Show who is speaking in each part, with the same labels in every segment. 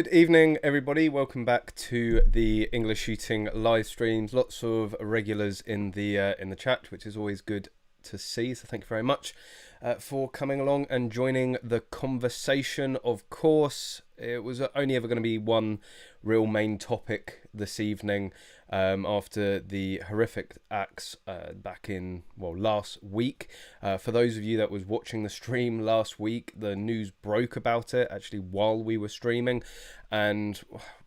Speaker 1: Good evening, everybody. Welcome back to the English Shooting live streams. Lots of regulars in the chat, which is always good to see. So thank you very much for coming along and joining the conversation. Of course, it was only ever going to be one real main topic this evening after the horrific acts back in, well, last week. For those of you that was watching the stream last week, the news broke about it actually while we were streaming, and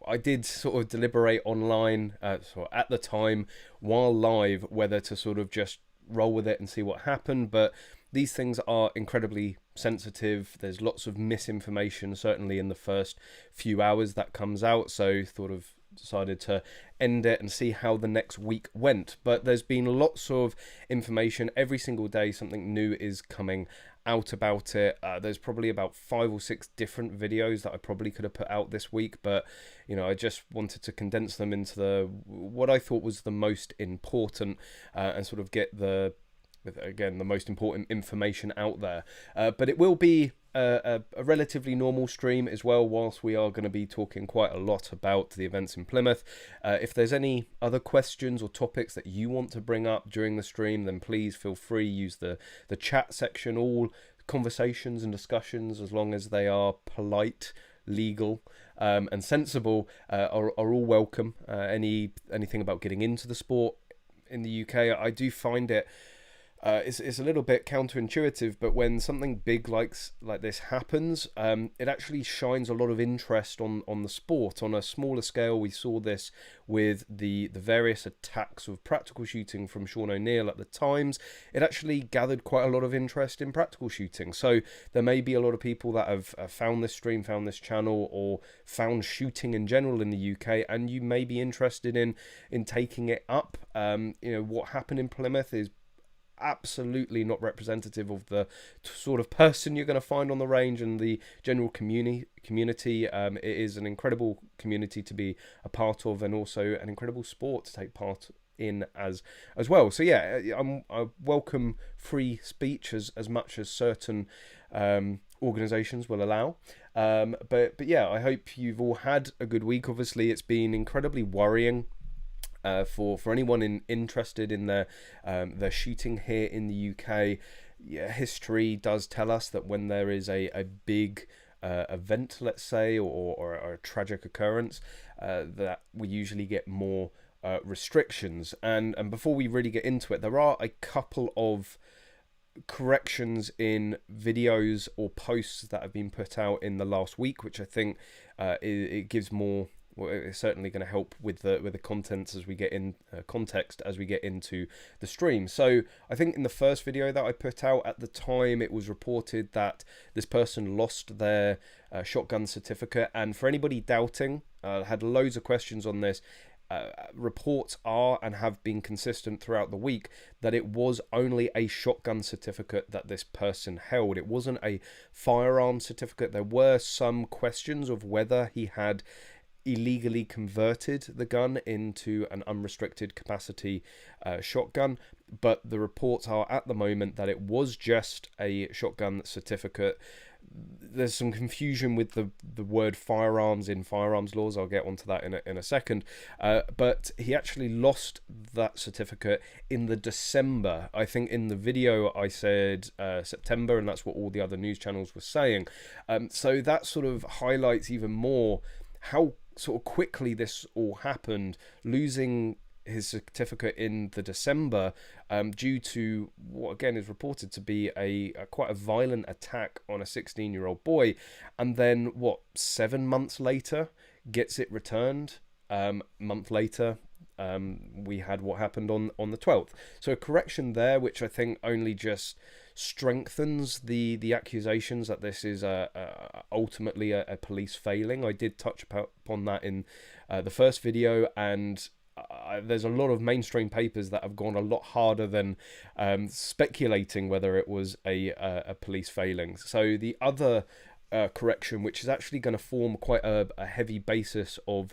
Speaker 1: I did sort of deliberate online so at the time while live whether to sort of just roll with it and see what happened. But these things are incredibly sensitive. There's lots of misinformation, certainly in the first few hours that comes out, so sort of decided to end it and see how the next week went. But there's been lots of information every single day. Something new is coming out about it. There's probably about 5 or 6 different videos that I probably could have put out this week, but you know, I just wanted to condense them into what I thought was the most important and sort of get the most important information out there. But it will be a relatively normal stream as well, whilst we are going to be talking quite a lot about the events in Plymouth. If there's any other questions or topics that you want to bring up during the stream, then please feel free, use the chat section. All conversations and discussions, as long as they are polite, legal and sensible, are all welcome. Anything about getting into the sport in the UK, I do find it it's a little bit counterintuitive, but when something big like this happens, it actually shines a lot of interest on the sport. On a smaller scale, we saw this with the various attacks of practical shooting from Sean O'Neill at the Times. It actually gathered quite a lot of interest in practical shooting. So there may be a lot of people that have found this stream, found this channel, or found shooting in general in the UK, and you may be interested in taking it up. You know, what happened in Plymouth is absolutely not representative of the sort of person you're going to find on the range and the general community. It is an incredible community to be a part of, and also an incredible sport to take part in as well. So yeah, I welcome free speech as much as certain organizations will allow. But yeah, I hope you've all had a good week. Obviously, it's been incredibly worrying for anyone interested in their shooting here in the UK. Yeah, history does tell us that when there is a big event, let's say, or a tragic occurrence, that we usually get more restrictions. And before we really get into it, there are a couple of corrections in videos or posts that have been put out in the last week, which I think it gives more. Well, it's certainly going to help with the contents as we get in context as we get into the stream. So I think in the first video that I put out at the time, it was reported that this person lost their shotgun certificate. And for anybody doubting, had loads of questions on this. Reports are and have been consistent throughout the week that it was only a shotgun certificate that this person held. It wasn't a firearm certificate. There were some questions of whether he had illegally converted the gun into an unrestricted capacity shotgun, but the reports are at the moment that it was just a shotgun certificate. There's some confusion with the word firearms in firearms laws. I'll get onto that in a second. But he actually lost that certificate in the December. I think in the video I said September, and that's what all the other news channels were saying. So that sort of highlights even more how sort of quickly this all happened, losing his certificate in the December due to what again is reported to be a quite a violent attack on a 16-year-old boy, and then 7 months later gets it returned. Month later we had what happened on the 12th. So a correction there, which I think only just strengthens the accusations that this is ultimately a police failing. I did touch upon that in the first video, and there's a lot of mainstream papers that have gone a lot harder than speculating whether it was a police failing. So the other correction, which is actually going to form quite a heavy basis of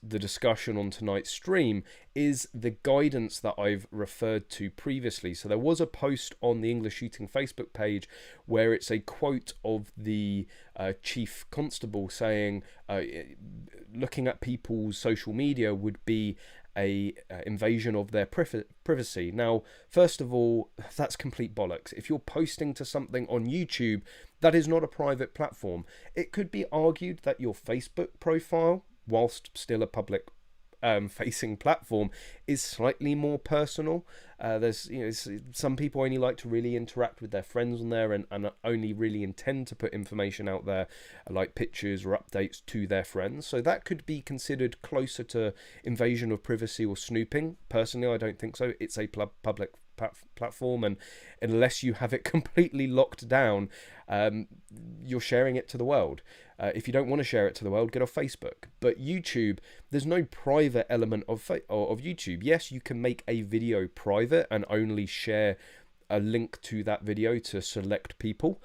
Speaker 1: the discussion on tonight's stream is the guidance that I've referred to previously. So there was a post on the English Shooting Facebook page where it's a quote of the chief constable saying, looking at people's social media would be a invasion of their privacy. Now, first of all, that's complete bollocks. If you're posting to something on YouTube, that is not a private platform. It could be argued that your Facebook profile, whilst still a public facing platform, is slightly more personal. There's some people only like to really interact with their friends on there and only really intend to put information out there like pictures or updates to their friends. So that could be considered closer to invasion of privacy or snooping. Personally, I don't think so. It's a public platform, and unless you have it completely locked down, you're sharing it to the world. If you don't want to share it to the world, get off Facebook. But YouTube, there's no private element of YouTube. Yes, you can make a video private and only share a link to that video to select people,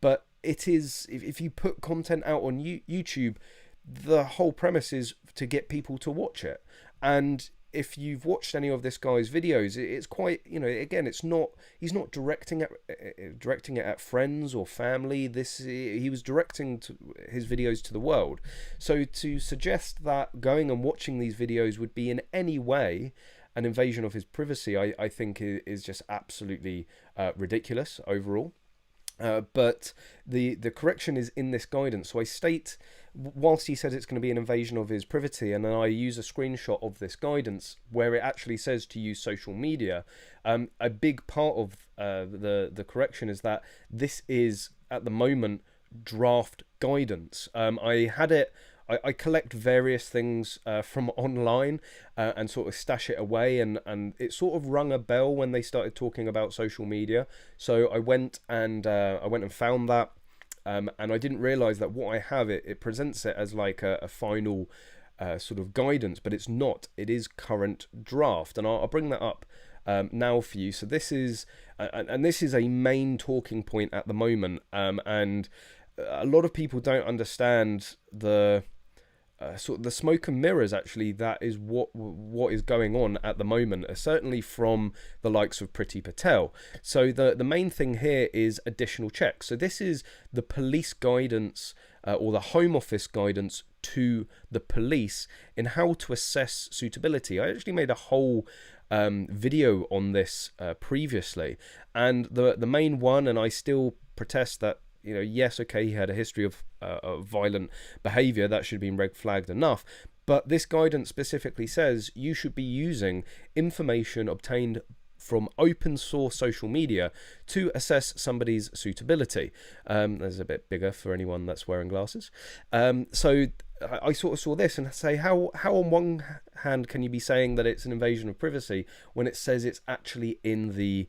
Speaker 1: but it is, if you put content out on YouTube, the whole premise is to get people to watch it. And if you've watched any of this guy's videos, it's quite, again, he's not directing it at friends or family. He was directing his videos to the world. So to suggest that going and watching these videos would be in any way an invasion of his privacy, I think is just absolutely ridiculous overall. But the correction is in this guidance. So I state, whilst he says it's going to be an invasion of his privacy, and then I use a screenshot of this guidance where it actually says to use social media, a big part of the correction is that this is, at the moment, draft guidance. I collect various things from online and sort of stash it away, and it sort of rung a bell when they started talking about social media. So I went and found that, and I didn't realize that what I have, it presents it as like a final sort of guidance, but it's not. It is current draft, and I'll bring that up now for you. So this is a main talking point at the moment, and a lot of people don't understand the sort of the smoke and mirrors, actually, that is what is going on at the moment, certainly from the likes of Priti Patel. So the main thing here is additional checks. So this is the police guidance or the Home Office guidance to the police in how to assess suitability. I actually made a whole video on this previously, and the main one, and I still protest that, yes, okay, he had a history of violent behaviour, that should have been red flagged enough, but this guidance specifically says you should be using information obtained from open source social media to assess somebody's suitability. There's a bit bigger for anyone that's wearing glasses. So I sort of saw this and say, how on one hand can you be saying that it's an invasion of privacy when it says it's actually in the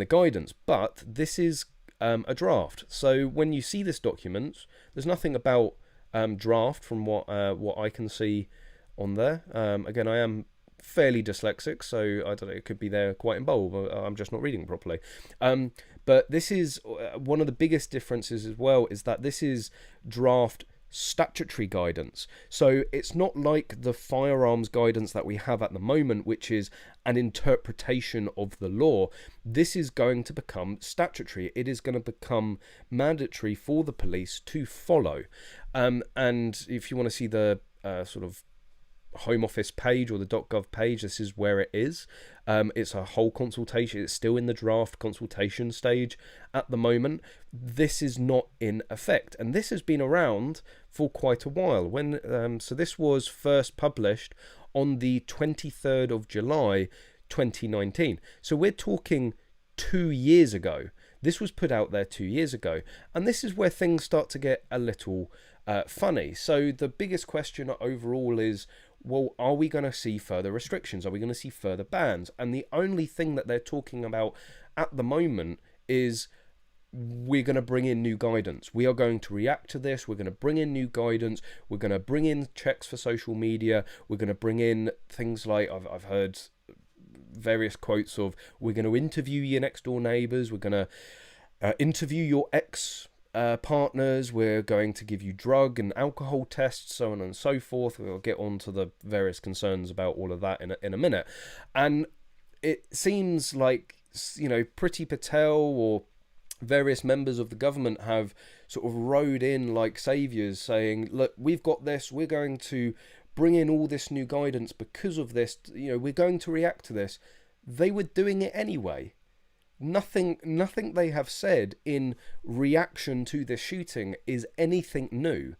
Speaker 1: guidance? But this is a draft. So when you see this document, there's nothing about draft from what I can see on there. Again, I am fairly dyslexic, so I don't know, it could be there quite in bold. I'm just not reading properly. But this is one of the biggest differences as well, is that this is draft statutory guidance. So it's not like the firearms guidance that we have at the moment, which is an interpretation of the law. This is going to become statutory. It is going to become mandatory for the police to follow. And if you want to see the sort of Home Office page or the .gov page, this is where it is. It's a whole consultation. It's still in the draft consultation stage at the moment. This is not in effect, and this has been around for quite a while. So this was first published on the 23rd of July 2019. So we're talking 2 years ago. This was put out there 2 years ago, and this is where things start to get a little funny. So the biggest question overall is, well, are we going to see further restrictions? Are we going to see further bans? And the only thing that they're talking about at the moment is we're going to bring in new guidance. We are going to react to this. We're going to bring in new guidance. We're going to bring in checks for social media. We're going to bring in things like, I've heard various quotes of, we're going to interview your next door neighbours. We're going to interview your ex partners, we're going to give you drug and alcohol tests, so on and so forth. We'll get on to the various concerns about all of that in a minute. And it seems like, you know, Priti Patel or various members of the government have sort of rode in like saviors, saying, look, we've got this, we're going to bring in all this new guidance because of this, you know, we're going to react to this. They were doing it anyway. Nothing they have said in reaction to this shooting is anything new.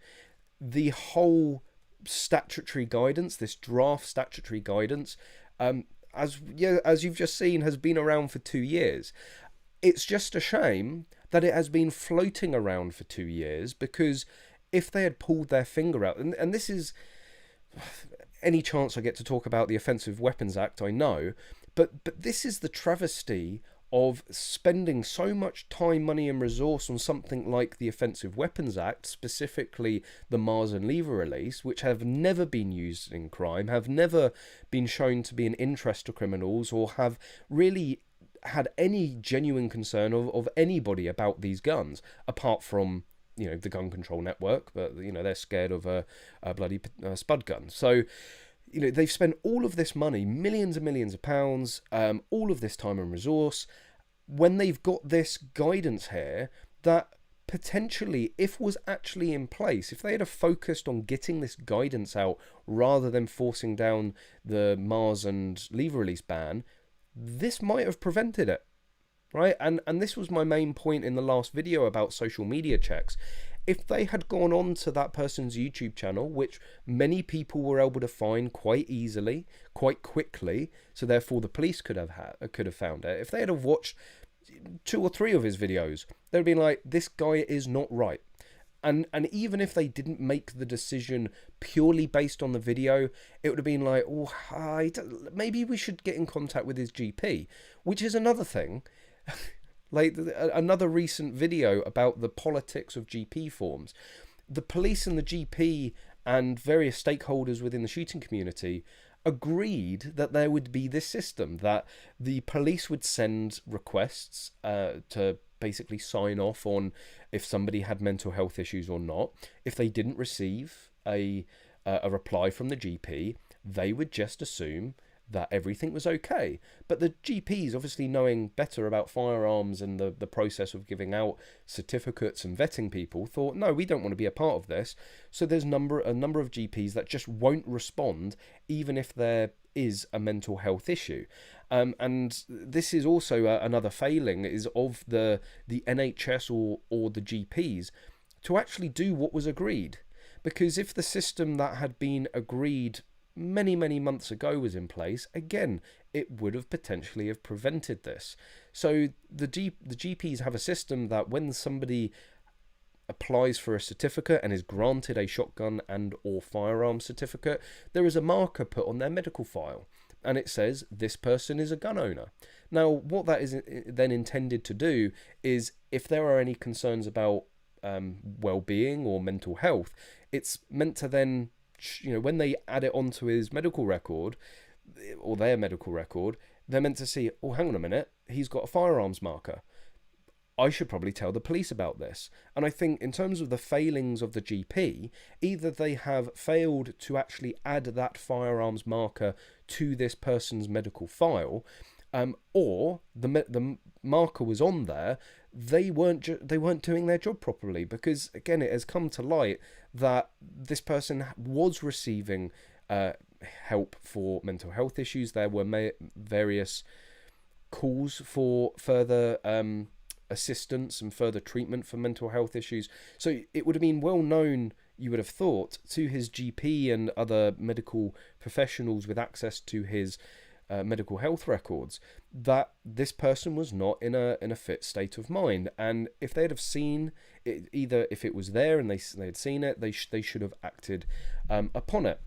Speaker 1: The whole statutory guidance, this draft statutory guidance, as you've just seen, has been around for 2 years. It's just a shame that it has been floating around for 2 years, because if they had pulled their finger out, and this is any chance I get to talk about the Offensive Weapons Act, I know, but this is the travesty of spending so much time, money and resource on something like the Offensive Weapons Act, specifically the Mars and Lever release, which have never been used in crime, have never been shown to be an interest to criminals, or have really had any genuine concern of anybody about these guns, apart from, you know, the Gun Control Network, but, you know, they're scared of a bloody spud gun. So, you know, they've spent all of this money, millions and millions of pounds, all of this time and resource, when they've got this guidance here that potentially, if was actually in place, if they had focused on getting this guidance out rather than forcing down the Mars and Lever release ban, this might have prevented it, right? And this was my main point in the last video about social media checks. If they had gone on to that person's YouTube channel, which many people were able to find quite easily, quite quickly, so therefore the police could have found it. If they had watched 2 or 3 of his videos, they'd been like, this guy is not right. And even if they didn't make the decision purely based on the video, it would have been like, oh, maybe we should get in contact with his GP, which is another thing. Like another recent video about the politics of GP forms. The police and the GP and various stakeholders within the shooting community agreed that there would be this system, that the police would send requests to basically sign off on if somebody had mental health issues or not. If they didn't receive a reply from the GP, they would just assume that everything was okay. But the GPs, obviously knowing better about firearms and the process of giving out certificates and vetting people, thought, no, we don't want to be a part of this. So there's a number of GPs that just won't respond, even if there is a mental health issue. And this is also another failing is of the NHS or the GPs to actually do what was agreed. Because if the system that had been agreed many months ago was in place, again, it would have potentially have prevented this. So the GPs have a system that when somebody applies for a certificate and is granted a shotgun and or firearm certificate, there is a marker put on their medical file, and it says this person is a gun owner. Now, what that is then intended to do is, if there are any concerns about well-being or mental health, it's meant to then, you know, when they add it onto his medical record or their medical record, they're meant to see, oh, hang on a minute, he's got a firearms marker. I should probably tell the police about this. And I think in terms of the failings of the GP, either they have failed to actually add that firearms marker to this person's medical file, or the marker was on there, they weren't doing their job properly, because again, it has come to light that this person was receiving help for mental health issues. There were various calls for further assistance and further treatment for mental health issues. So it would have been well known, you would have thought, to his GP and other medical professionals with access to his medical health records, that this person was not in a fit state of mind. And if they'd have seen it, either if it was there and they had seen it, they should have acted upon it.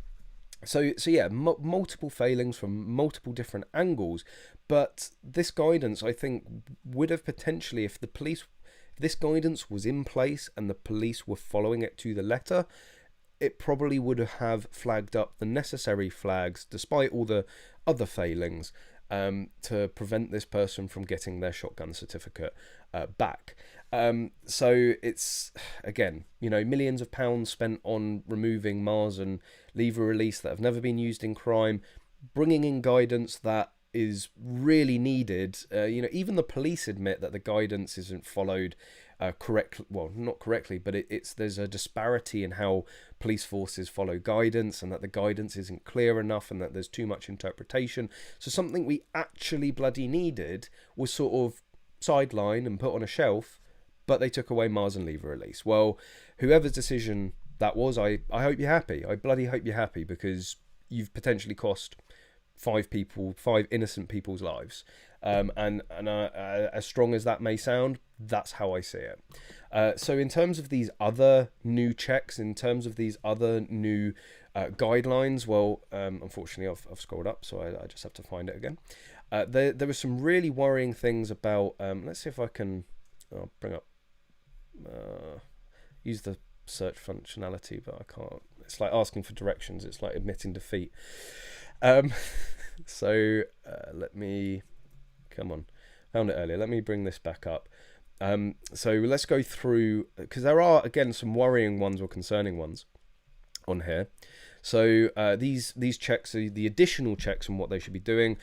Speaker 1: So yeah, multiple failings from multiple different angles. But this guidance, I think, would have potentially, if this guidance was in place and the police were following it to the letter, it probably would have flagged up the necessary flags, despite all the other failings, to prevent this person from getting their shotgun certificate back. So it's, again, millions of pounds spent on removing Mars and lever release that have never been used in crime, bringing in guidance that is really needed. Even the police admit that the guidance isn't followed correctly. Well, not correctly, but there's a disparity in how police forces follow guidance, and that the guidance isn't clear enough, and that there's too much interpretation. So something we actually bloody needed was sort of sidelined and put on a shelf, but they took away Mars and lever release. Well, whoever's decision that was, I hope you're happy. I bloody hope you're happy, because you've potentially cost 5 innocent people's lives. And as strong as that may sound, that's how I see it. So in terms of these other new checks, in terms of these other new guidelines, well, unfortunately I've scrolled up, so I just have to find it again. There were some really worrying things about, let's see if I can bring up, use the search functionality, but I can't. It's like asking for directions. It's like admitting defeat. So let me, come on, found it earlier. Let me bring this back up. So let's go through, because there are, again, some worrying ones or concerning ones on here. So these checks are the additional checks on what they should be doing.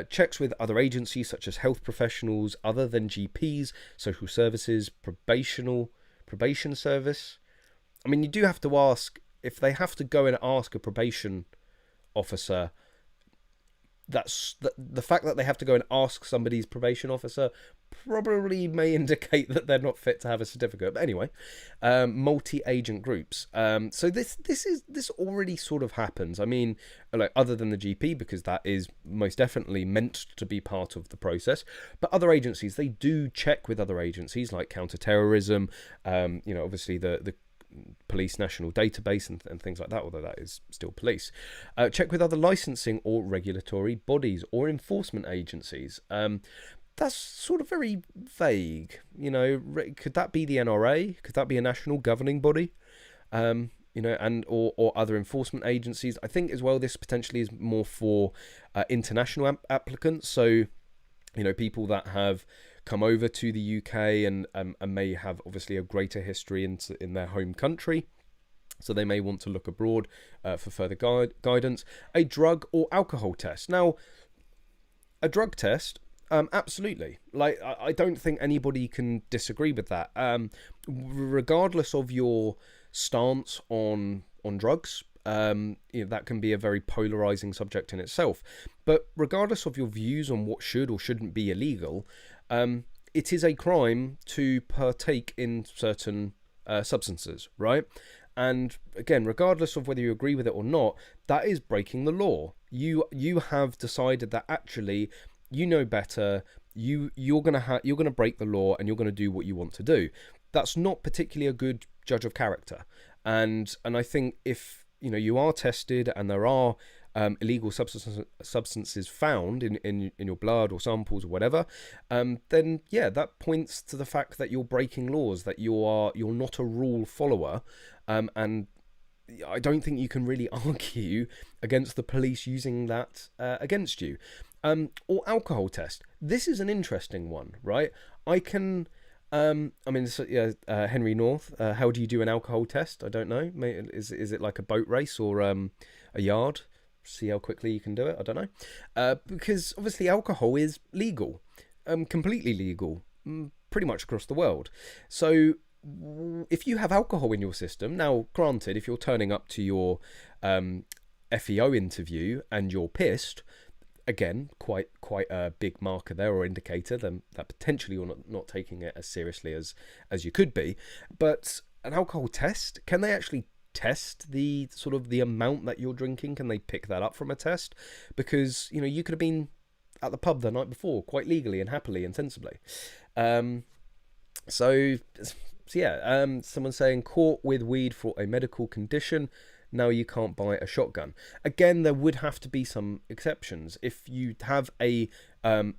Speaker 1: Checks with other agencies such as health professionals other than GPs, social services, probation service. I mean, you do have to ask, if they have to go and ask a probation officer, that's the fact that they have to go and ask somebody's probation officer probably may indicate that they're not fit to have a certificate. But anyway, multi-agent groups. So this already sort of happens. I mean, like, other than the GP, because that is most definitely meant to be part of the process. But other agencies, they do check with other agencies like counter-terrorism. Obviously the police national database and things like that, although that is still police. Check with other licensing or regulatory bodies or enforcement agencies. That's sort of very vague. Could that be the NRA? Could that be a national governing body? And or other enforcement agencies? I think as well this potentially is more for international applicants. So people that have come over to the UK and may have obviously a greater history in their home country, so they may want to look abroad for further guidance. A drug or alcohol test. Now, a drug test, absolutely. Like, I don't think anybody can disagree with that. Regardless of your stance on drugs, that can be a very polarizing subject in itself. But regardless of your views on what should or shouldn't be illegal, it is a crime to partake in certain substances, right? And again, regardless of whether you agree with it or not, that is breaking the law. You have decided that actually you know better. You're gonna break the law, and you're gonna do what you want to do. That's not particularly a good judge of character. And I think if you are tested and there are illegal substances found in your blood or samples or whatever, then yeah, that points to the fact that you're breaking laws, that you're not a rule follower, and I don't think you can really argue against the police using that against you. Or alcohol test. This is an interesting one, right? Henry North, how do you do an alcohol test? I don't know. Is it like a boat race or a yard? See how quickly you can do it? I don't know. Because obviously alcohol is legal, completely legal, pretty much across the world. So if you have alcohol in your system, now granted, if you're turning up to your FEO interview and you're pissed, again, quite a big marker there, or indicator then that potentially you're not taking it as seriously as you could be. But an alcohol test, can they actually test the sort of the amount that you're drinking? Can they pick that up from a test? Because you could have been at the pub the night before quite legally and happily and sensibly. So yeah, someone saying caught with weed for a medical condition, now you can't buy a shotgun. Again, there would have to be some exceptions. If you have a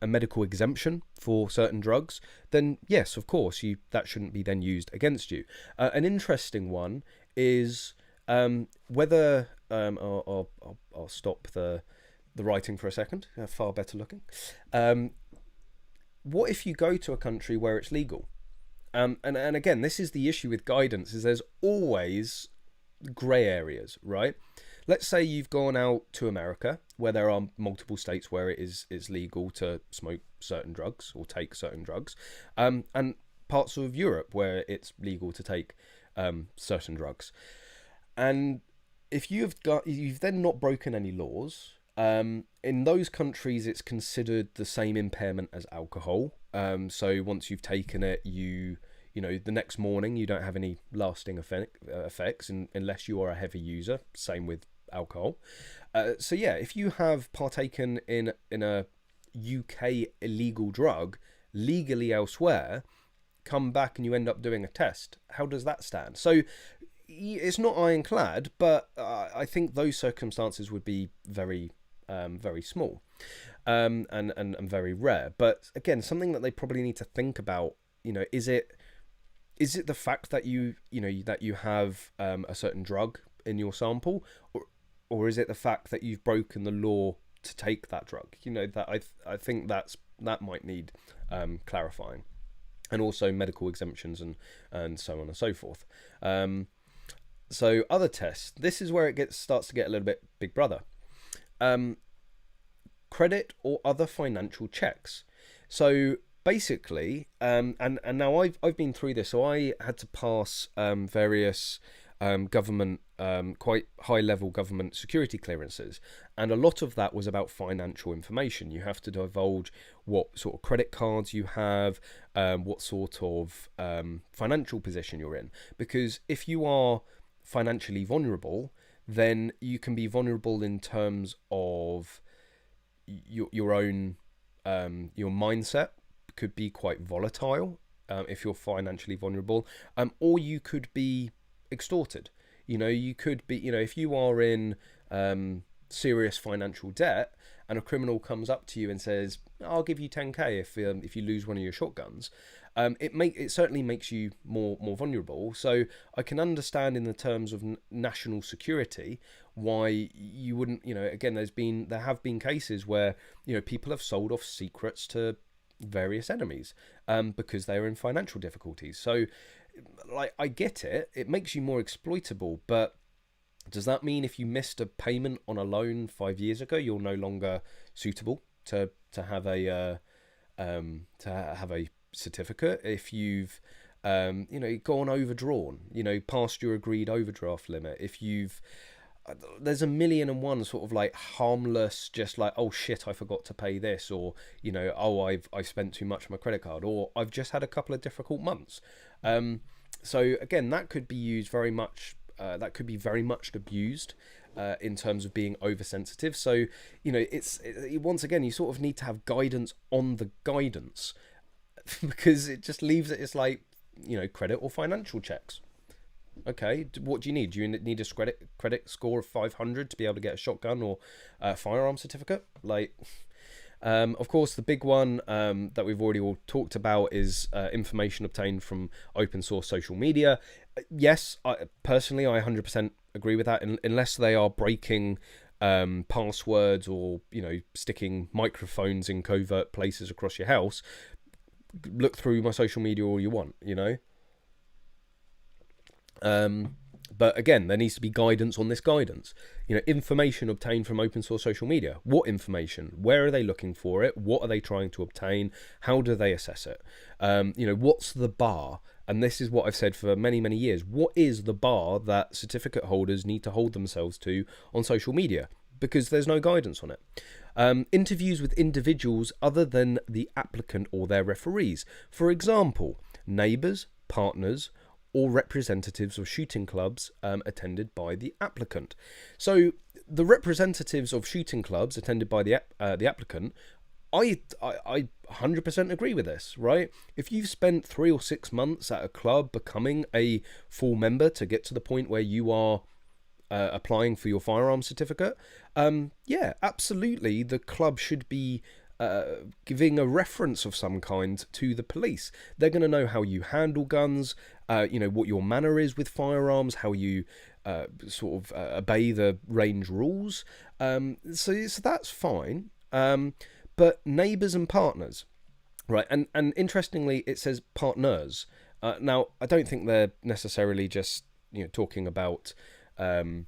Speaker 1: medical exemption for certain drugs, then yes, of course, that shouldn't be then used against you. An interesting one is whether I'll stop the the writing for a second, far better looking. What if you go to a country where it's legal? And again, this is the issue with guidance, is there's always grey areas, right? Let's say you've gone out to America, where there are multiple states where it's legal to smoke certain drugs or take certain drugs, and parts of Europe where it's legal to take certain drugs. And if you've then not broken any laws, in those countries it's considered the same impairment as alcohol. So once you've taken it, you know, the next morning you don't have any lasting effects unless you are a heavy user. Same with alcohol. So yeah, if you have partaken in a UK illegal drug legally elsewhere, come back and you end up doing a test, how does that stand? So it's not ironclad, but I think those circumstances would be very very small, and very rare. But again, something that they probably need to think about, you know, is it the fact that you have a certain drug in your sample, or is it the fact that you've broken the law to take that drug? You know, that I think that might need clarifying, and also medical exemptions and so on and so forth. So other tests, this is where it starts to get a little bit Big Brother. Credit or other financial checks. So basically, and now I've been through this, so I had to pass various government, quite high level government security clearances, and a lot of that was about financial information. You have to divulge what sort of credit cards you have, what sort of financial position you're in, because if you are financially vulnerable, then you can be vulnerable in terms of your own your mindset could be quite volatile if you're financially vulnerable, or you could be extorted. You know, you could be, you know, if you are in serious financial debt and a criminal comes up to you and says, I'll give you 10k if you lose one of your shotguns, it certainly makes you more vulnerable. So I can understand in the terms of national security why you wouldn't, you know, again, there have been cases where, you know, people have sold off secrets to various enemies because they're in financial difficulties. So like, I get it, it makes you more exploitable, but does that mean if you missed a payment on a loan 5 years ago, you're no longer suitable to have a certificate? If you've gone overdrawn, you know, past your agreed overdraft limit, if you've there's a million and one sort of like harmless, just like, oh shit, I forgot to pay this, or, you know, oh, I've spent too much on my credit card, or I've just had a couple of difficult months. So again, that could be used very much. That could be very much abused in terms of being oversensitive. So, you know, once again, you sort of need to have guidance on the guidance, because it just leaves it, it's like, you know, credit or financial checks. Okay, what do you need? Do you need a credit score of 500 to be able to get a shotgun or a firearm certificate? Like, of course, the big one that we've already all talked about is information obtained from open source social media. Yes, personally, I 100% agree with that, unless they are breaking passwords or, you know, sticking microphones in covert places across your house. Look through my social media all you want, you know. But again, there needs to be guidance on this guidance. You know, information obtained from open source social media. What information? Where are they looking for it? What are they trying to obtain? How do they assess it? You know, what's the bar? And this is what I've said for many, many years. What is the bar that certificate holders need to hold themselves to on social media? Because there's no guidance on it. Interviews with individuals other than the applicant or their referees. For example, neighbours, partners, or representatives of shooting clubs attended by the applicant. So the representatives of shooting clubs attended by the applicant, I 100% agree with this, right? If you've spent 3 or 6 months at a club becoming a full member to get to the point where you are applying for your firearms certificate, yeah, absolutely, the club should be giving a reference of some kind to the police. They're going to know how you handle guns, you know, what your manner is with firearms, how you sort of obey the range rules. So that's fine. But neighbours and partners, right? And interestingly, it says partners. Now, I don't think they're necessarily just talking about the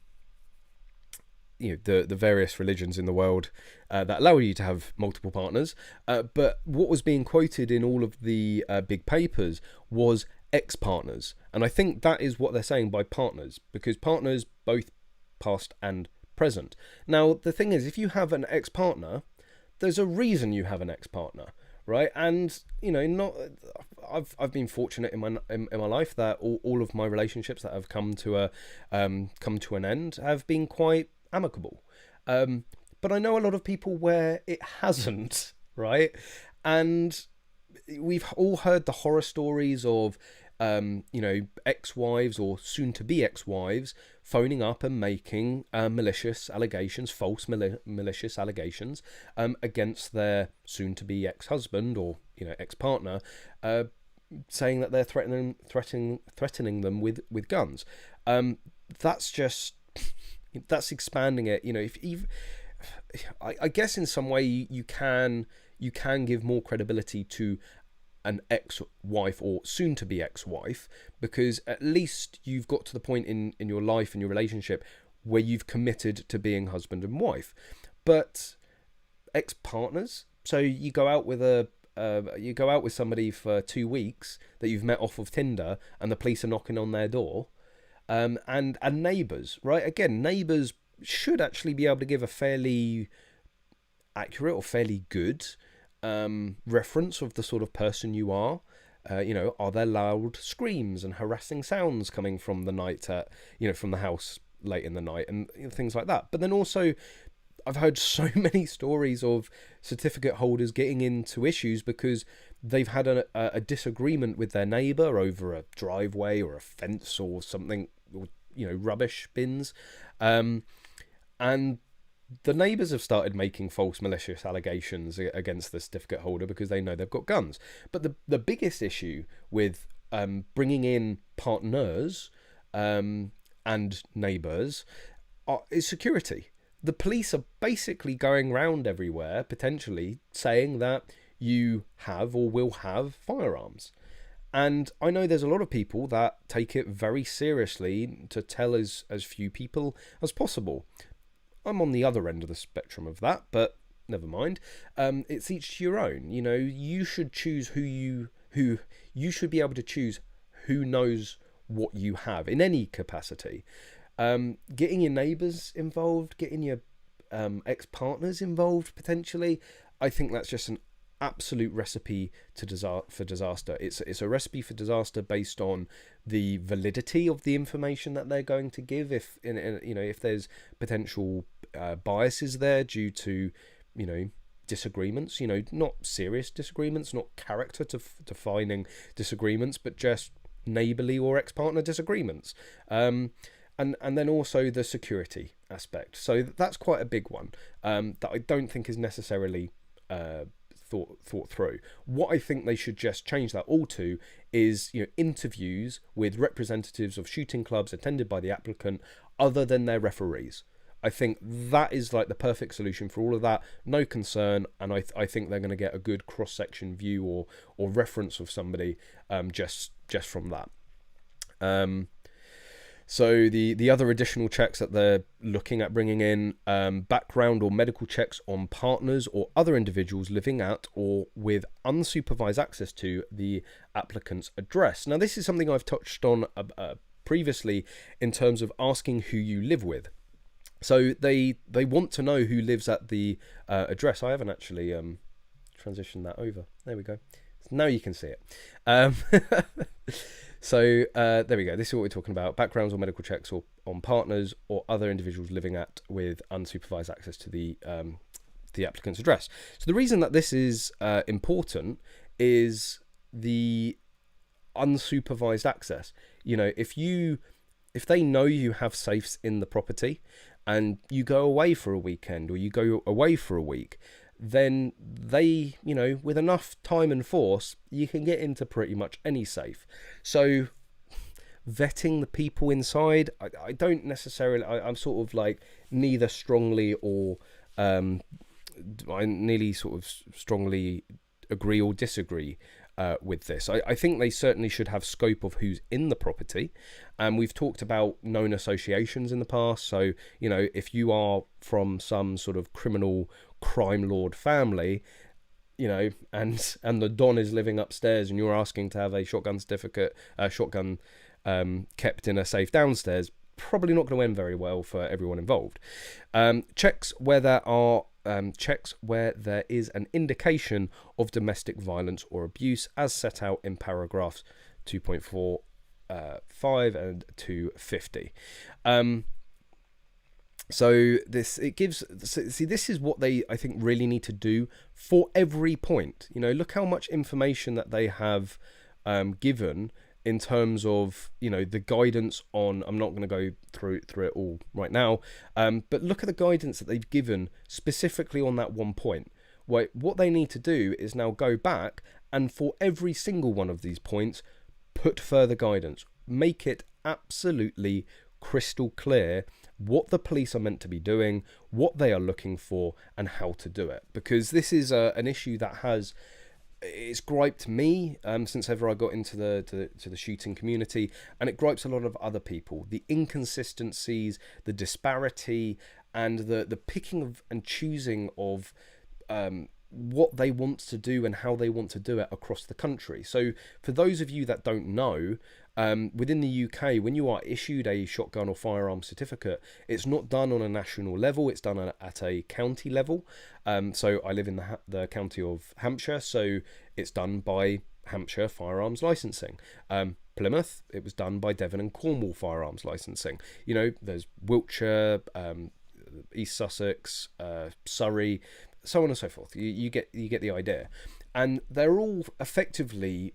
Speaker 1: various religions in the world that allow you to have multiple partners. But what was being quoted in all of the big papers was ex-partners. And I think that is what they're saying by partners, because partners both past and present. Now, the thing is, if you have an ex-partner, there's a reason you have an ex-partner, right? And not I've been fortunate in my life that all of my relationships that have come to an end have been quite amicable. But I know a lot of people where it hasn't, right? And we've all heard the horror stories of ex-wives or soon-to-be ex-wives phoning up and making malicious allegations, false malicious allegations against their soon-to-be ex-husband or ex-partner, saying that they're threatening them with guns. That's expanding it. I guess in some way you can give more credibility to an ex-wife or soon-to-be ex-wife, because at least you've got to the point in your life and your relationship where you've committed to being husband and wife. But ex-partners, so you go out with somebody for 2 weeks that you've met off of Tinder, and the police are knocking on their door, and neighbours, right? Again, neighbours should actually be able to give a fairly accurate or fairly good reference of the sort of person you are. Are there loud screams and harassing sounds coming from the night from the house late in the night, and things like that. But then also, I've heard so many stories of certificate holders getting into issues because they've had a disagreement with their neighbour over a driveway or a fence or something, or rubbish bins, and the neighbours have started making false malicious allegations against the certificate holder because they know they've got guns. But the biggest issue with bringing in partners and neighbours is security. The police are basically going round everywhere, potentially saying that you have or will have firearms. And I know there's a lot of people that take it very seriously to tell as few people as possible. I'm on the other end of the spectrum of that, but never mind. It's each to your own. You should choose who you should be able to choose who knows what you have in any capacity. Getting your neighbours involved, getting your ex-partners involved potentially, I think that's just an absolute recipe for disaster. It's a recipe for disaster based on the validity of the information that they're going to give. If there's potential biases there due to disagreements, not serious disagreements, not character defining disagreements, but just neighbourly or ex-partner disagreements. And then also the security aspect. So that's quite a big one that I don't think is necessarily thought through. What I think they should just change that all to is interviews with representatives of shooting clubs attended by the applicant other than their referees. I think that is like the perfect solution for all of that. No concern, and I think they're going to get a good cross-section view or reference of somebody just from that. So the other additional checks that they're looking at bringing in, background or medical checks on partners or other individuals living at or with unsupervised access to the applicant's address. Now, this is something I've touched on previously in terms of asking who you live with. So they want to know who lives at the address. I haven't actually transitioned that over. There we go. Now you can see it. So there we go. This is what we're talking about. Backgrounds or medical checks or on partners or other individuals living at with unsupervised access to the applicant's address. So the reason that this is important is the unsupervised access. If they know you have safes in the property and you go away for a weekend or you go away for a week, then they, with enough time and force, you can get into pretty much any safe. So vetting the people inside, I don't necessarily, I'm sort of like neither strongly or I nearly sort of strongly agree or disagree with this. I think they certainly should have scope of who's in the property. We've talked about known associations in the past. So, you know, if you are from some sort of criminal crime lord family, you know, and the Don is living upstairs and you're asking to have a shotgun certificate, shotgun kept in a safe downstairs, probably not going to end very well for everyone involved. Checks where there are checks where there is an indication of domestic violence or abuse, as set out in paragraphs 2.45 and 250. So this is what they, I think, really need to do for every point. You know, look how much information that they have given in terms of, you know, the guidance on, I'm not going to go through it all right now, but look at the guidance that they've given specifically on that one point. What they need to do is now go back and for every single one of these points, put further guidance. Make it absolutely crystal clear what the police are meant to be doing, what they are looking for, and how to do it. Because this is an issue that has... it's griped me since ever I got into the shooting community, and it gripes a lot of other people. The inconsistencies, the disparity, and the picking of and choosing of what they want to do and how they want to do it across the country. So for those of you that don't know, within the UK, when you are issued a shotgun or firearm certificate, it's not done on a national level, it's done at a county level. So I live in the county of Hampshire, so it's done by Hampshire Firearms Licensing. Plymouth, it was done by Devon and Cornwall Firearms Licensing. You know, there's Wiltshire, East Sussex, Surrey, so on and so forth. You get the idea. And they're all effectively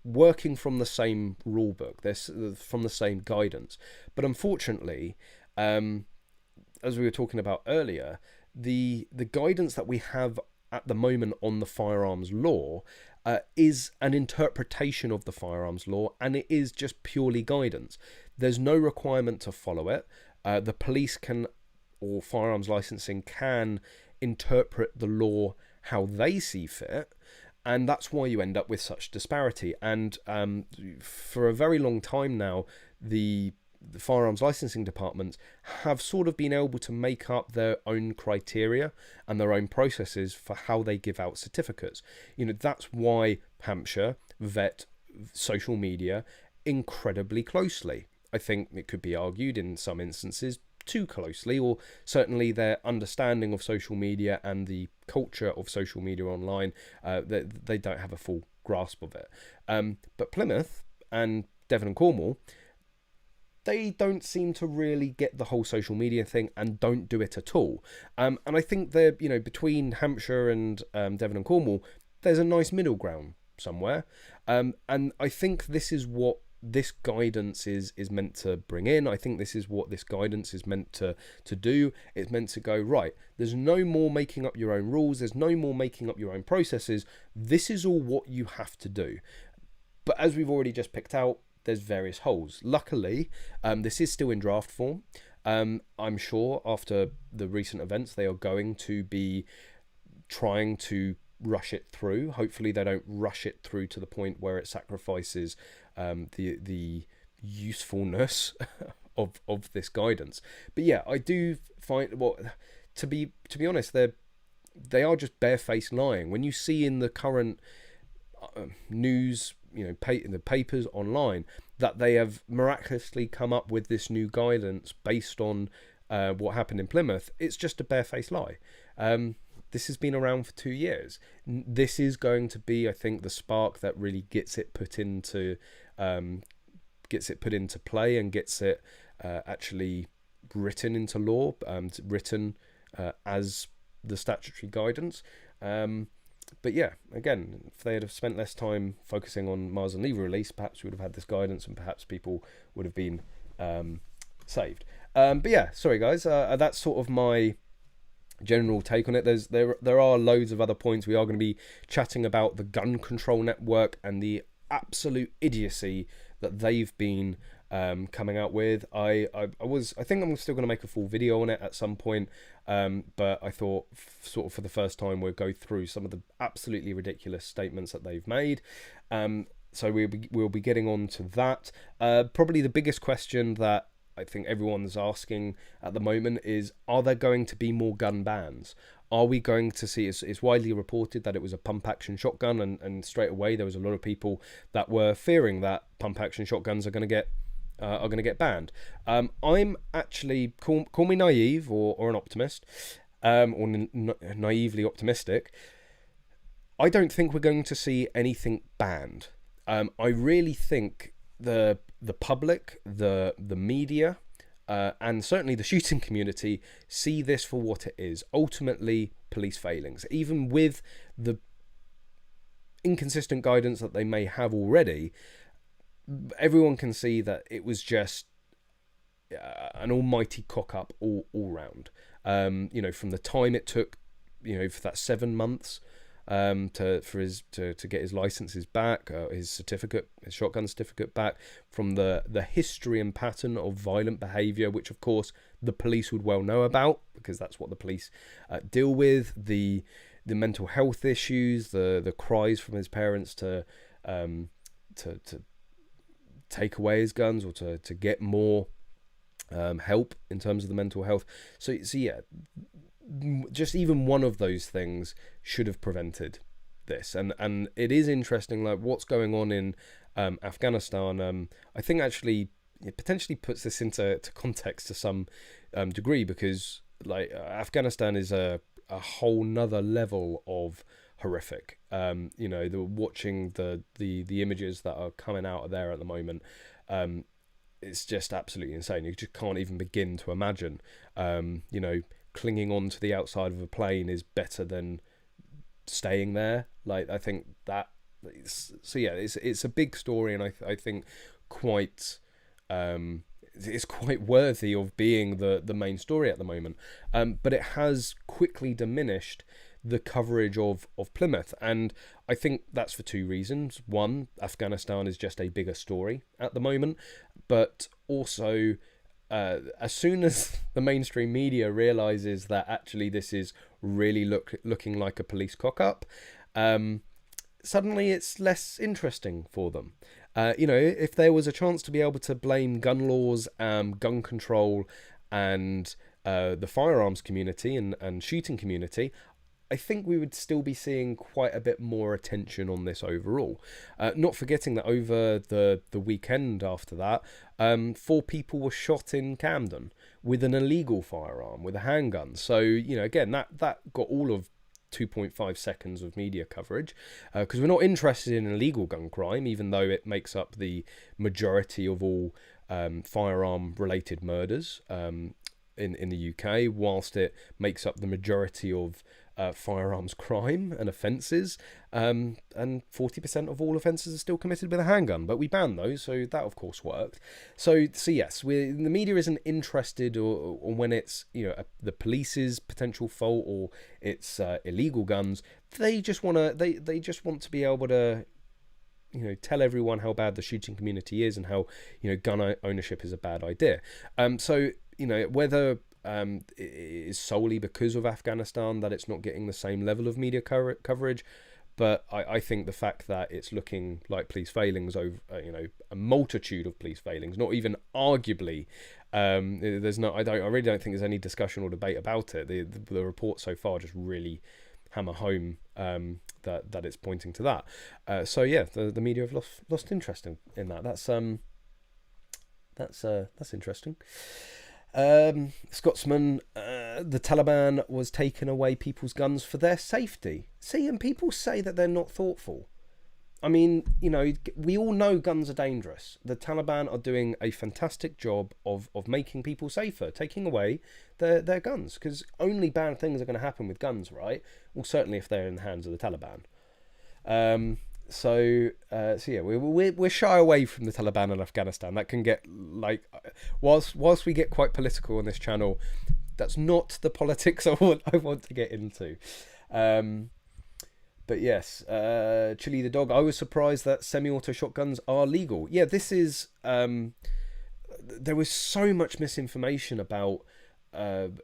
Speaker 1: working from the same rule book. They're from the same guidance. But unfortunately, as we were talking about earlier, the guidance that we have at the moment on the firearms law is an interpretation of the firearms law, and it is just purely guidance. There's no requirement to follow it. The police can, or firearms licensing can, interpret the law how they see fit, and that's why you end up with such disparity. And for a very long time now, the firearms licensing departments have sort of been able to make up their own criteria and their own processes for how they give out certificates. You know, that's why Hampshire vet social media incredibly closely. I think it could be argued in some instances too closely, or certainly their understanding of social media and the culture of social media online, they don't have a full grasp of it. But Plymouth and Devon and Cornwall, they don't seem to really get the whole social media thing and don't do it at all. And I think they're, you know, between Hampshire and Devon and Cornwall, there's a nice middle ground somewhere. And I think this is what this guidance is meant to bring in. I think this is what this guidance is meant to do. It's meant to go, right, there's no more making up your own rules. There's no more making up your own processes. This is all what you have to do. But as we've already just picked out, there's various holes. Luckily, this is still in draft form. I'm sure after the recent events, they are going to be trying to rush it through. Hopefully they don't rush it through to the point where it sacrifices the usefulness of this guidance. But yeah, I do find, well, to be honest, they are just barefaced lying. When you see in the current news, you know, in the papers online, that they have miraculously come up with this new guidance based on what happened in Plymouth, it's just a barefaced lie. This has been around for 2 years. This is going to be, I think, the spark that really gets it put into play and gets it actually written into law, written as the statutory guidance. But yeah, again, if they had spent less time focusing on Mars and Lever release, perhaps we would have had this guidance and perhaps people would have been saved. But yeah, sorry guys, that's sort of my general take on it. There are loads of other points. We are going to be chatting about the gun control network and the absolute idiocy that they've been coming out with. I think I'm still going to make a full video on it at some point, but I thought sort of for the first time we'll go through some of the absolutely ridiculous statements that they've made. So we'll be getting on to that. Probably the biggest question that I think everyone's asking at the moment is, are there going to be more gun bans? Are we going to see, it's widely reported that it was a pump action shotgun, and straight away there was a lot of people that were fearing that pump action shotguns are going to get banned. I'm actually, call me naive or an optimist, or naively optimistic. I don't think we're going to see anything banned. I really think the public, the media, and certainly the shooting community see this for what it is. Ultimately, police failings. Even with the inconsistent guidance that they may have already, everyone can see that it was just an almighty cock-up all round. From the time it took, for that 7 months to get his licenses back, his shotgun certificate back, from the history and pattern of violent behaviour, which of course the police would well know about, because that's what the police deal with, the mental health issues, the cries from his parents to take away his guns, or to get more help in terms of the mental health. So yeah, just even one of those things should have prevented this. And it is interesting, like what's going on in Afghanistan. I think actually it potentially puts this into context to some degree, because like Afghanistan is a whole nother level of horrific. Watching the images that are coming out of there at the moment, it's just absolutely insane. You just can't even begin to imagine. Clinging on to the outside of a plane is better than staying there. Like, I think that, so yeah, it's a big story, and I think quite it's quite worthy of being the main story at the moment. But it has quickly diminished the coverage of Plymouth, and I think that's for two reasons. One, Afghanistan is just a bigger story at the moment, but also as soon as the mainstream media realizes that actually this is really looking like a police cock-up, suddenly it's less interesting for them. If there was a chance to be able to blame gun laws, gun control, and the firearms community and shooting community, I think we would still be seeing quite a bit more attention on this overall. Not forgetting that over the weekend after that, 4 people were shot in Camden with an illegal firearm, with a handgun. So, again, that got all of 2.5 seconds of media coverage, because we're not interested in illegal gun crime, even though it makes up the majority of all firearm-related murders in the UK, whilst it makes up the majority of firearms crime and offences, and 40% of all offences are still committed with a handgun, but we banned those, so that of course worked. So yes, the media isn't interested or when it's the police's potential fault or it's illegal guns. They just want to be able to tell everyone how bad the shooting community is and how gun ownership is a bad idea. So whether it is solely because of Afghanistan that it's not getting the same level of media coverage, but I think the fact that it's looking like police failings over a multitude of police failings, not even arguably, I really don't think there's any discussion or debate about it. The report so far just really hammer home that it's pointing to that. So yeah, the media have lost interest in that. That's interesting. Scotsman, the Taliban was taking away people's guns for their safety. See, and people say that they're not thoughtful. I mean, we all know guns are dangerous. The Taliban are doing a fantastic job of making people safer, taking away their guns, because only bad things are going to happen with guns, right? Well, certainly if they're in the hands of the Taliban. So yeah, we're shy away from the Taliban and Afghanistan. That can get whilst we get quite political on this channel, that's not the politics I want to get into. But yes, Chili the dog. I was surprised that semi-auto shotguns are legal. Yeah, this is. There was so much misinformation about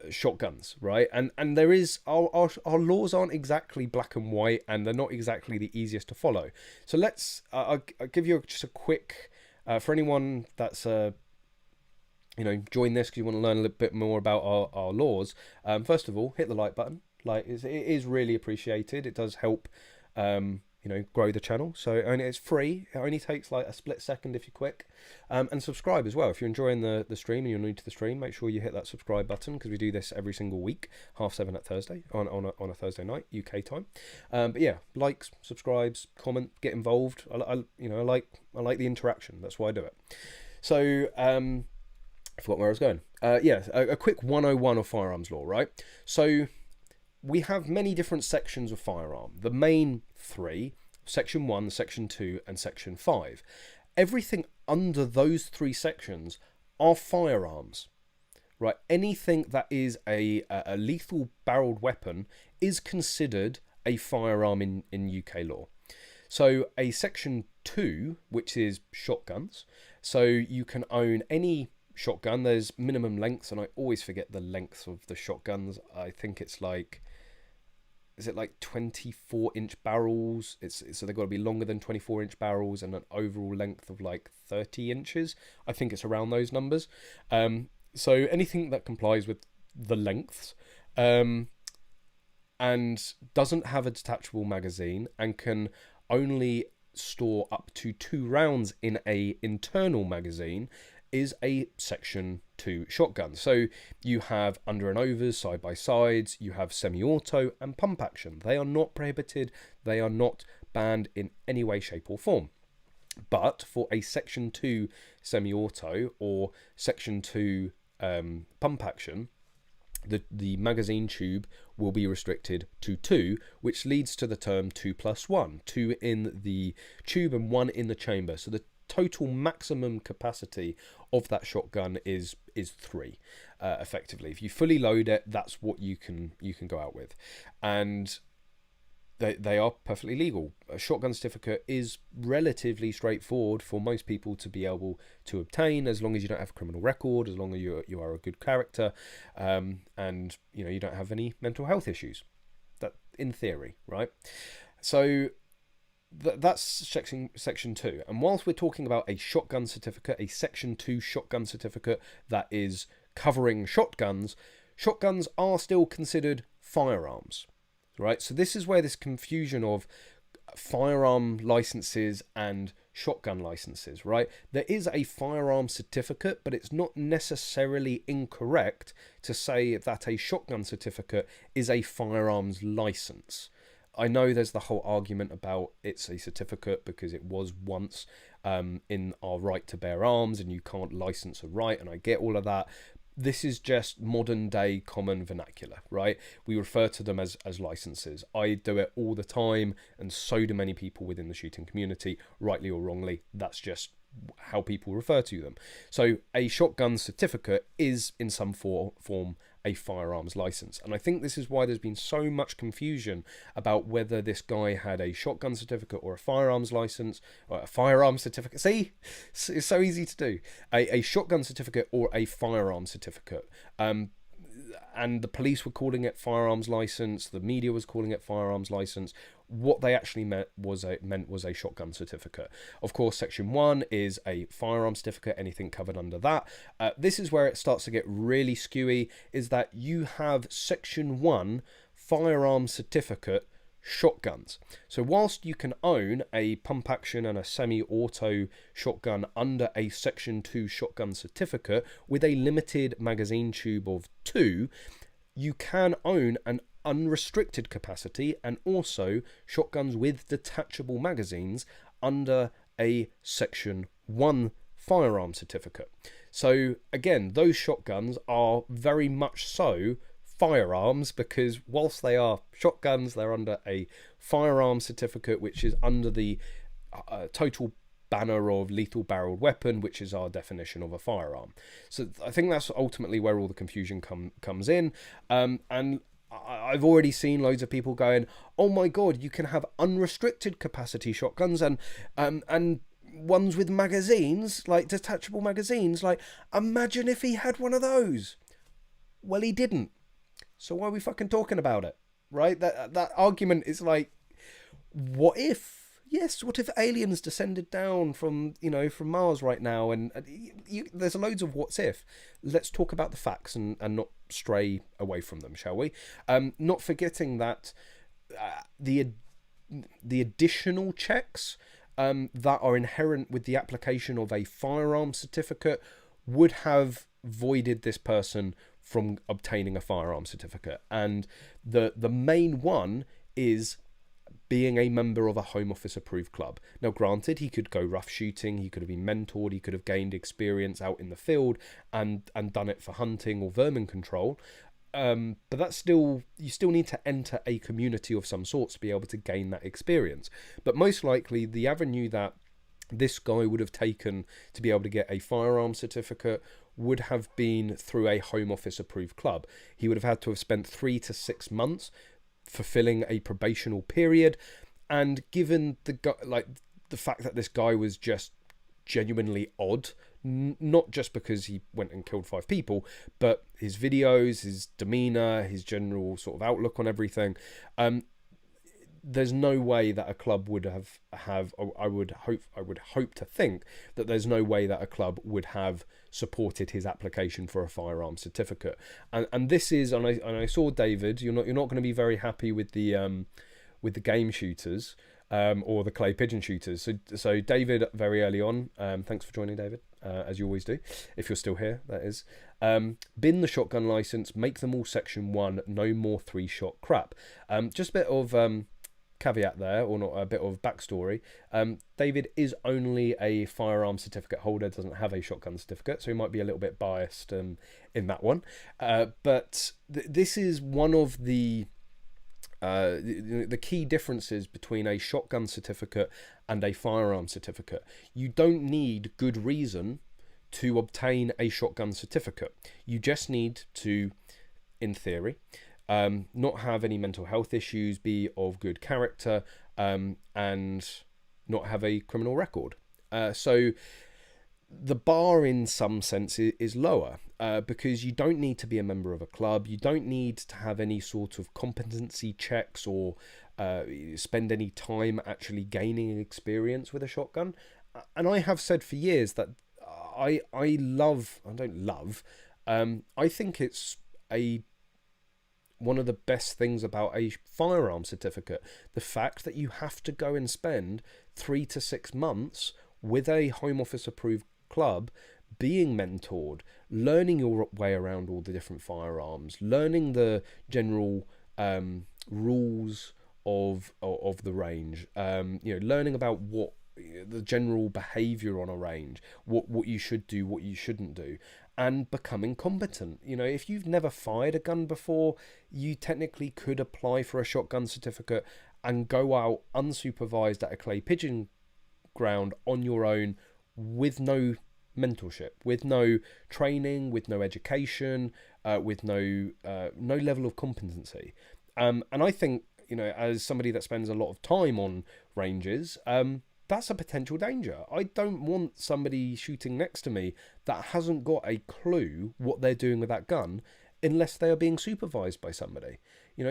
Speaker 1: shotguns, right? And there is our laws aren't exactly black and white, and they're not exactly the easiest to follow. So let's. I'll give you just a quick for anyone that's join this because you want to learn a little bit more about our laws. First of all, hit the like button. It is really appreciated. It does help, grow the channel. So it's free. It only takes like a split second if you're quick. And subscribe as well. If you're enjoying the stream and you're new to the stream, make sure you hit that subscribe button because we do this every single week, 7:30 at Thursday on a Thursday night UK time. But yeah, likes, subscribes, comment, get involved. I like the interaction. That's why I do it. So I forgot where I was going. A quick 101 of firearms law, right? So we have many different sections of firearm. The main three, section 1, section 2, and section 5. Everything under those three sections are firearms, right? Anything that is a lethal barreled weapon is considered a firearm in UK law. So a section 2, which is shotguns. So you can own any shotgun. There's minimum lengths, and I always forget the lengths of the shotguns. I think it's like, is it like 24-inch barrels? So they've got to be longer than 24-inch barrels and an overall length of like 30 inches. I think it's around those numbers. So anything that complies with the lengths and doesn't have a detachable magazine and can only store up to 2 rounds in a internal magazine is a section 2 shotgun. So you have under and overs, side by sides, you have semi-auto and pump action. They are not prohibited, they are not banned in any way, shape or form. But for a section 2 semi-auto or section 2 pump action, the magazine tube will be restricted to 2, which leads to the term 2+1, 2 in the tube and 1 in the chamber. So the total maximum capacity of that shotgun is 3, effectively. If you fully load it, that's what you can go out with, and they are perfectly legal. A shotgun certificate is relatively straightforward for most people to be able to obtain, as long as you don't have a criminal record, as long as you are a good character, and you don't have any mental health issues. That in theory, right? So that's section 2. And whilst we're talking about a shotgun certificate, a section 2 shotgun certificate that is covering shotguns are still considered firearms, right? So this is where this confusion of firearm licenses and shotgun licenses, right? There is a firearm certificate, but it's not necessarily incorrect to say that a shotgun certificate is a firearms license. I know there's the whole argument about it's a certificate because it was once in our right to bear arms and you can't license a right, and I get all of that. This is just modern day common vernacular, right? We refer to them as licenses. I do it all the time, and so do many people within the shooting community, rightly or wrongly. That's just how people refer to them. So a shotgun certificate is in some form a firearms license, and I think this is why there's been so much confusion about whether this guy had a shotgun certificate or a firearms license or a firearms certificate. See, it's so easy to do. A shotgun certificate or a firearms certificate. And the police were calling it firearms license, the media was calling it firearms license. What they actually meant was a shotgun certificate. Of course, section 1 is a firearms certificate, anything covered under that. This is where it starts to get really skewy, is that you have section 1 firearms certificate shotguns. So whilst you can own a pump action and a semi-auto shotgun under a section 2 shotgun certificate with a limited magazine tube of 2, you can own an unrestricted capacity and also shotguns with detachable magazines under a section 1 firearm certificate. So again, those shotguns are very much so firearms, because whilst they are shotguns, they're under a firearm certificate, which is under the total banner of lethal barreled weapon, which is our definition of a firearm. So I think that's ultimately where all the confusion comes in. And I've already seen loads of people going, "Oh my god, you can have unrestricted capacity shotguns and ones with magazines, like detachable magazines. Like, imagine if he had one of those." Well, he didn't. So why are we fucking talking about it, right? That argument is like, what if? Yes, what if aliens descended down from from Mars right now? And there's loads of what's if. Let's talk about the facts and not stray away from them, shall we? Not forgetting that the additional checks that are inherent with the application of a firearm certificate would have voided this person from obtaining a firearm certificate. And the main one is being a member of a Home Office approved club. Now, granted, he could go rough shooting, he could have been mentored, he could have gained experience out in the field and done it for hunting or vermin control. But that's still, you still need to enter a community of some sorts to be able to gain that experience. But most likely, the avenue that this guy would have taken to be able to get a firearm certificate would have been through a Home Office approved club. He would have had to have spent 3 to 6 months fulfilling a probational period, and given the fact that this guy was just genuinely odd, not just because he went and killed 5 people, but his videos, his demeanor, his general sort of outlook on everything, there's no way that a club would have I would hope to think that there's no way that a club would have supported his application for a firearm certificate. And this is, and I saw David, you're not going to be very happy with the game shooters or the clay pigeon shooters. So David, very early on, thanks for joining, David, as you always do, if you're still here, that is. Bin the shotgun license, make them all section 1, no more 3-shot crap. Just a bit of caveat there, or not, a bit of backstory. David is only a firearm certificate holder, doesn't have a shotgun certificate, so he might be a little bit biased in that one. But this is one of the key differences between a shotgun certificate and a firearm certificate. You don't need good reason to obtain a shotgun certificate. You just need to, in theory, not have any mental health issues, be of good character, and not have a criminal record. So the bar in some sense is lower, because you don't need to be a member of a club. You don't need to have any sort of competency checks or spend any time actually gaining experience with a shotgun. And I have said for years that I think it's one of the best things about a firearm certificate, the fact that you have to go and spend 3 to 6 months with a Home Office approved club, being mentored, learning your way around all the different firearms, learning the general rules of the range, learning about what the general behavior on a range, what you should do, what you shouldn't do, and becoming competent. If you've never fired a gun before, you technically could apply for a shotgun certificate and go out unsupervised at a clay pigeon ground on your own, with no mentorship, with no training, with no education, with no level of competency. And I think, as somebody that spends a lot of time on ranges, that's a potential danger. I don't want somebody shooting next to me that hasn't got a clue what they're doing with that gun, unless they are being supervised by somebody.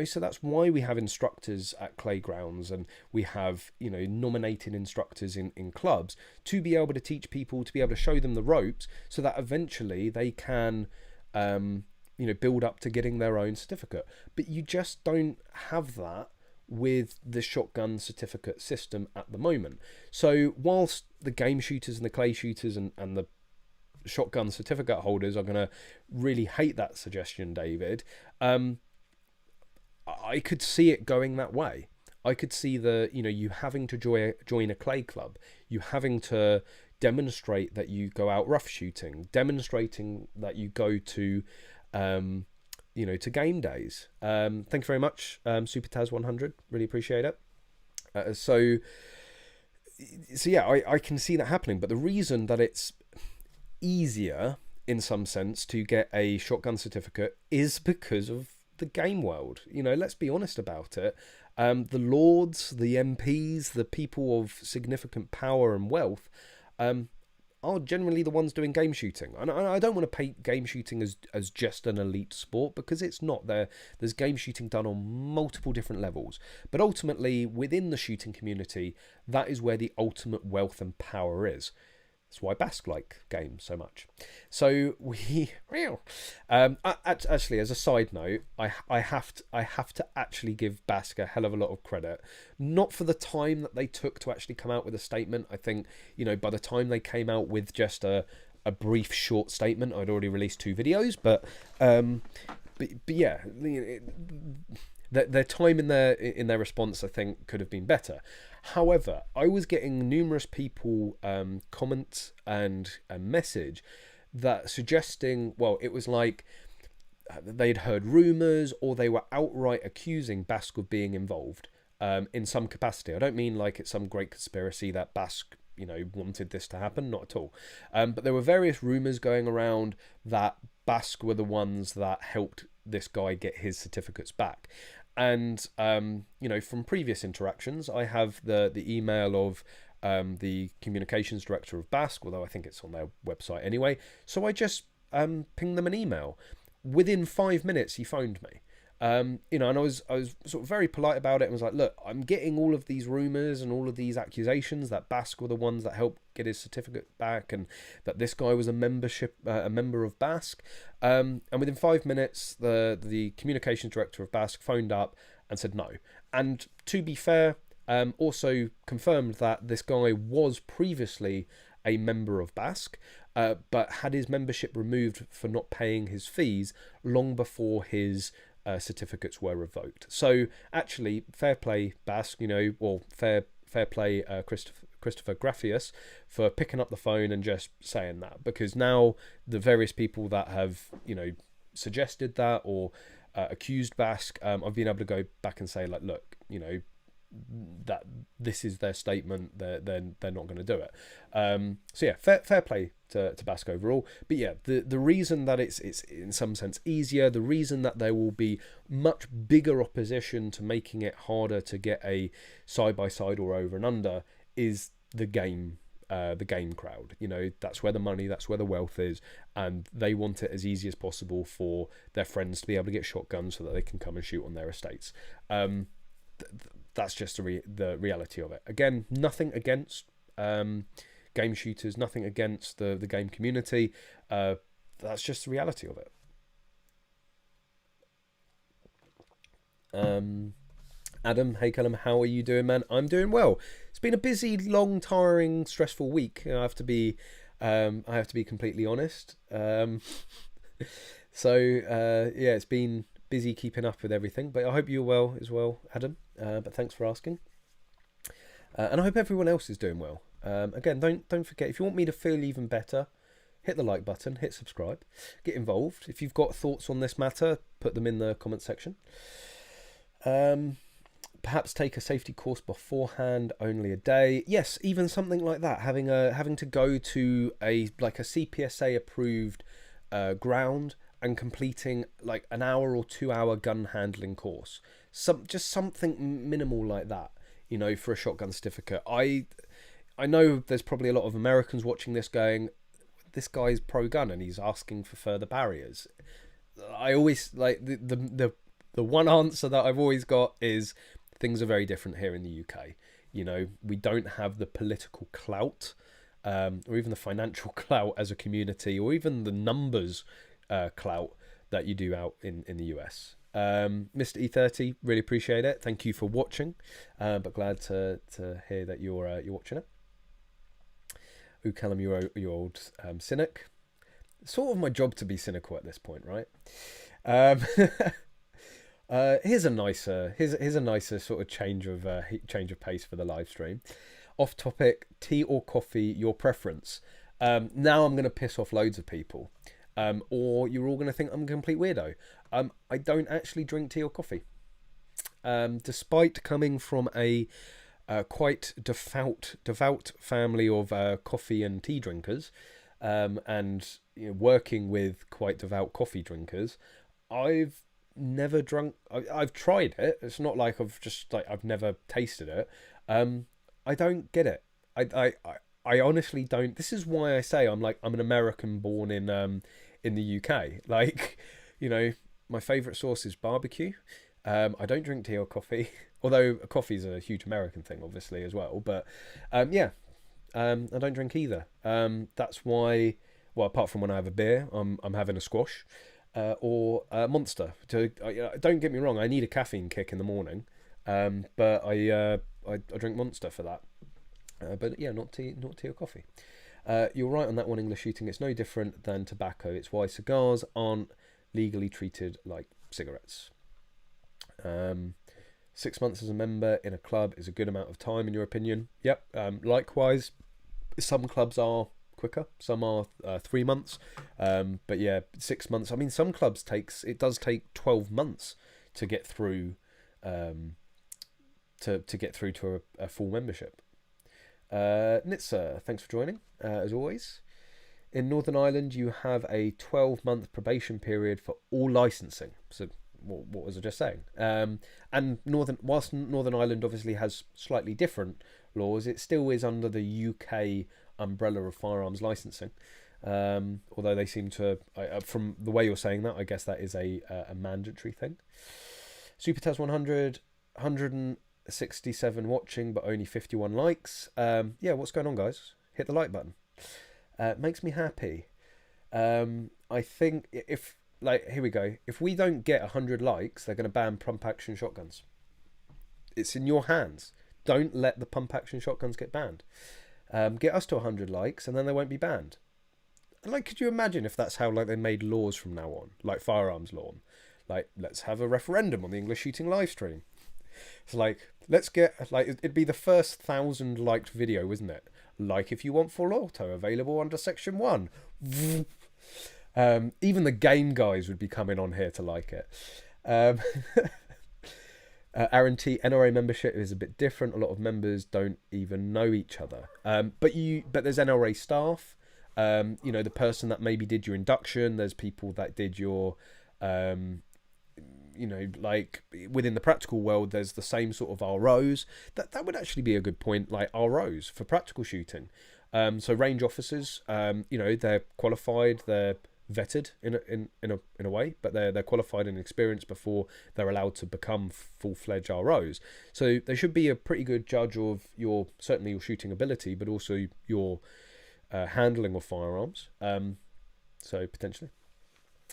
Speaker 1: So that's why we have instructors at clay grounds, and we have, nominated instructors in clubs, to be able to teach people, to be able to show them the ropes, so that eventually they can, build up to getting their own certificate. But you just don't have that with the shotgun certificate system at the moment. So whilst the game shooters and the clay shooters and the shotgun certificate holders are going to really hate that suggestion, David, I could see it going that way. I could see you having to join a clay club, you having to demonstrate that you go out rough shooting, demonstrating that you go to to game days. Thank you very much, SuperTaz100. Really appreciate it. So yeah, I can see that happening. But the reason that it's easier, in some sense, to get a shotgun certificate is because of the game world. You know, let's be honest about it. The lords, the MPs, the people of significant power and wealth are generally the ones doing game shooting. And I don't want to paint game shooting as just an elite sport, because it's not. There's game shooting done on multiple different levels. But ultimately, within the shooting community, that is where the ultimate wealth and power is. That's why Basque like games so much. So we actually, as a side note, I have to actually give Basque a hell of a lot of credit, not for the time that they took to actually come out with a statement. I think, you know, by the time they came out with just a brief short statement, I'd already released 2 videos, but yeah, their time in their response, I think, could have been better. However, I was getting numerous people comment and message that suggesting, well, it was like they'd heard rumours, or they were outright accusing Basque of being involved in some capacity. I don't mean like it's some great conspiracy that Basque, you know, wanted this to happen, not at all. But there were various rumours going around that Basque were the ones that helped this guy get his certificates back. And, you know, from previous interactions, I have the email of the communications director of Basque, although I think it's on their website anyway. So I just pinged them an email. Within 5 minutes, he phoned me. You know, and I was sort of very polite about it and was like, look, I'm getting all of these rumours and all of these accusations that Basque were the ones that helped get his certificate back, and that this guy was a member of Basque. And within 5 minutes, the communications director of Basque phoned up and said no. And to be fair, also confirmed that this guy was previously a member of Basque, but had his membership removed for not paying his fees long before his certificates were revoked. So actually, fair play Basque, you know, or fair play Christopher Graffius for picking up the phone and just saying that, because now the various people that have, you know, suggested that or accused Basque, I've been able to go back and say, like, look, you know, that this is their statement, they're not going to do it. So yeah, fair play to Basque overall. But yeah, the reason that it's in some sense easier, the reason that there will be much bigger opposition to making it harder to get a side-by-side or over and under is the game crowd. You know, that's where the money, that's where the wealth is, and they want it as easy as possible for their friends to be able to get shotguns so that they can come and shoot on their estates. That's just the reality of it. Again, nothing against game shooters, nothing against the game community. That's just the reality of it. Adam, hey Callum, how are you doing, man? I'm doing well. It's been a busy, long, tiring, stressful week. I have to be completely honest. So yeah, it's been busy keeping up with everything, but I hope you're well as well, Adam. But thanks for asking. And I hope everyone else is doing well. Again, don't forget, if you want me to feel even better, hit the like button, hit subscribe, get involved. If you've got thoughts on this matter, put them in the comment section. Perhaps take a safety course beforehand, only a day. Yes, even something like that. Having to go to a CPSA approved ground and completing like an hour or 2 hour gun handling course. Just something minimal like that, you know, for a shotgun certificate. I know there's probably a lot of Americans watching this going, this guy's pro-gun and he's asking for further barriers. I always like the one answer that I've always got is things are very different here in the UK. You know, we don't have the political clout or even the financial clout as a community, or even the numbers clout that you do out in the US. Mr. E30, really appreciate it. Thank you for watching, but glad to hear that you're watching it. Ooh, Callum, you're old cynic. Sort of my job to be cynical at this point, right? Here's a nicer sort of change of pace for the live stream. Off topic, tea or coffee, your preference. Now I'm going to piss off loads of people. Or you're all going to think I'm a complete weirdo. I don't actually drink tea or coffee. Despite coming from a quite devout family of coffee and tea drinkers, and you know, working with quite devout coffee drinkers, I've never drunk. I've tried it. It's not like I've never tasted it. I don't get it. I honestly don't. This is why I say I'm an American born in the UK. Like, you know, my favourite sauce is barbecue. I don't drink tea or coffee, although coffee is a huge American thing, obviously, as well. But yeah, I don't drink either. That's why. Well, apart from when I have a beer, I'm having a squash or a Monster. Don't get me wrong, I need a caffeine kick in the morning, but I drink Monster for that. But yeah, not tea or coffee. You're right on that one, English Shooting. It's no different than tobacco. It's why cigars aren't legally treated like cigarettes. 6 months as a member in a club is a good amount of time, in your opinion? Yep. Likewise, some clubs are quicker, some are 3 months, but yeah, 6 months. I mean, some clubs it does take 12 months to get through to get through to a full membership. Nitsa, thanks for joining, as always. In Northern Ireland, you have a 12-month probation period for all licensing. So what was I just saying? And whilst Northern Ireland obviously has slightly different laws, it still is under the UK umbrella of firearms licensing. Although they seem to, from the way you're saying that, I guess that is a mandatory thing. Supertaz 100, 167 watching, but only 51 likes. Yeah, what's going on, guys? Hit the like button. Makes me happy. I think here we go. If we don't get 100 likes, they're going to ban pump action shotguns. It's in your hands. Don't let the pump action shotguns get banned. Get us to 100 likes, and then they won't be banned. Like, could you imagine if that's how they made laws from now on, like firearms law? Like, let's have a referendum on the English Shooting live stream. It's like, let's get, it'd be the first 1,000 liked video, isn't it? Like, if you want full auto, available under section 1. Even the game guys would be coming on here to like it. Aaron T, NRA membership is a bit different. A lot of members don't even know each other. But there's NRA staff. The person that maybe did your induction. There's people that did your, like within the practical world, there's the same sort of ROs. That would actually be a good point, like ROs for practical shooting. So range officers, they're qualified, they're vetted in a way, but they're qualified and experienced before they're allowed to become full-fledged ROs. So they should be a pretty good judge of certainly your shooting ability, but also your handling of firearms. So potentially.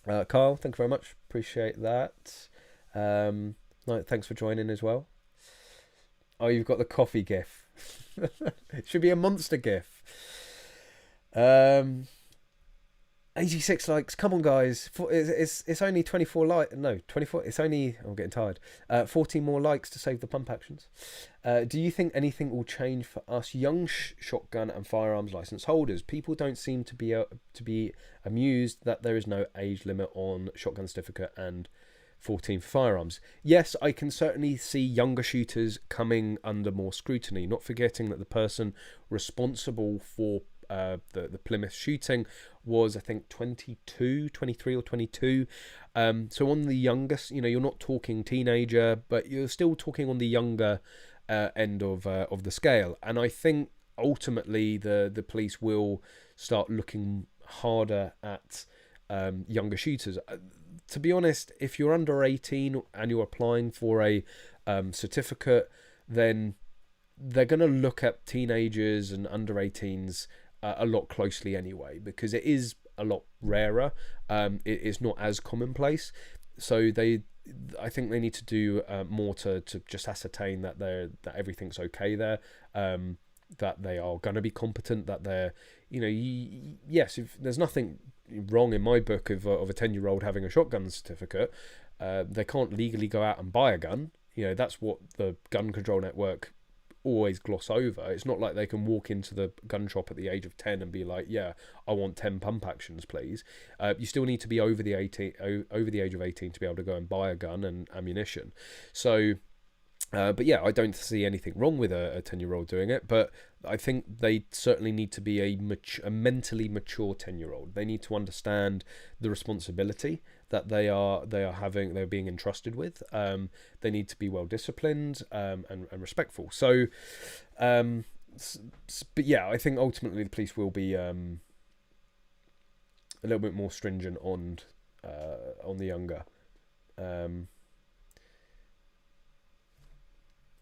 Speaker 1: Carl, thank you very much. Appreciate that. Thanks for joining as well. Oh, you've got the coffee gif. It should be a monster gif. 86 likes. Come on, guys. It's only 24 likes. No, 24. It's only. I'm getting tired. 14 more likes to save the pump actions. Do you think anything will change for us young shotgun and firearms license holders? People don't seem to be amused that there is no age limit on shotgun certificate and 14 for firearms. Yes, I can certainly see younger shooters coming under more scrutiny. Not forgetting that the person responsible for the Plymouth shooting was, I think, 23 or 22. So on the youngest, you're not talking teenager, but you're still talking on the younger end of the scale. And I think ultimately the police will start looking harder at younger shooters. To be honest, if you're under 18 and you're applying for a certificate, then they're going to look at teenagers and under 18s a lot closely anyway, because it is a lot rarer. It is not as commonplace. So I think they need to do more to just ascertain that everything's okay there, that they are going to be competent, that they're, yes, if there's nothing wrong in my book of a 10-year-old having a shotgun certificate, they can't legally go out and buy a gun. That's what the gun control network always gloss over. It's not like they can walk into the gun shop at the age of 10 and be like, yeah, I want 10 pump actions, please. You still need to be over the age of 18 to be able to go and buy a gun and ammunition. So But yeah, I don't see anything wrong with a 10-year-old doing it, but I think they certainly need to be a mentally mature 10-year-old. They need to understand the responsibility that they're being entrusted with. They need to be well disciplined, and respectful. So, but yeah, I think ultimately the police will be a little bit more stringent on the younger.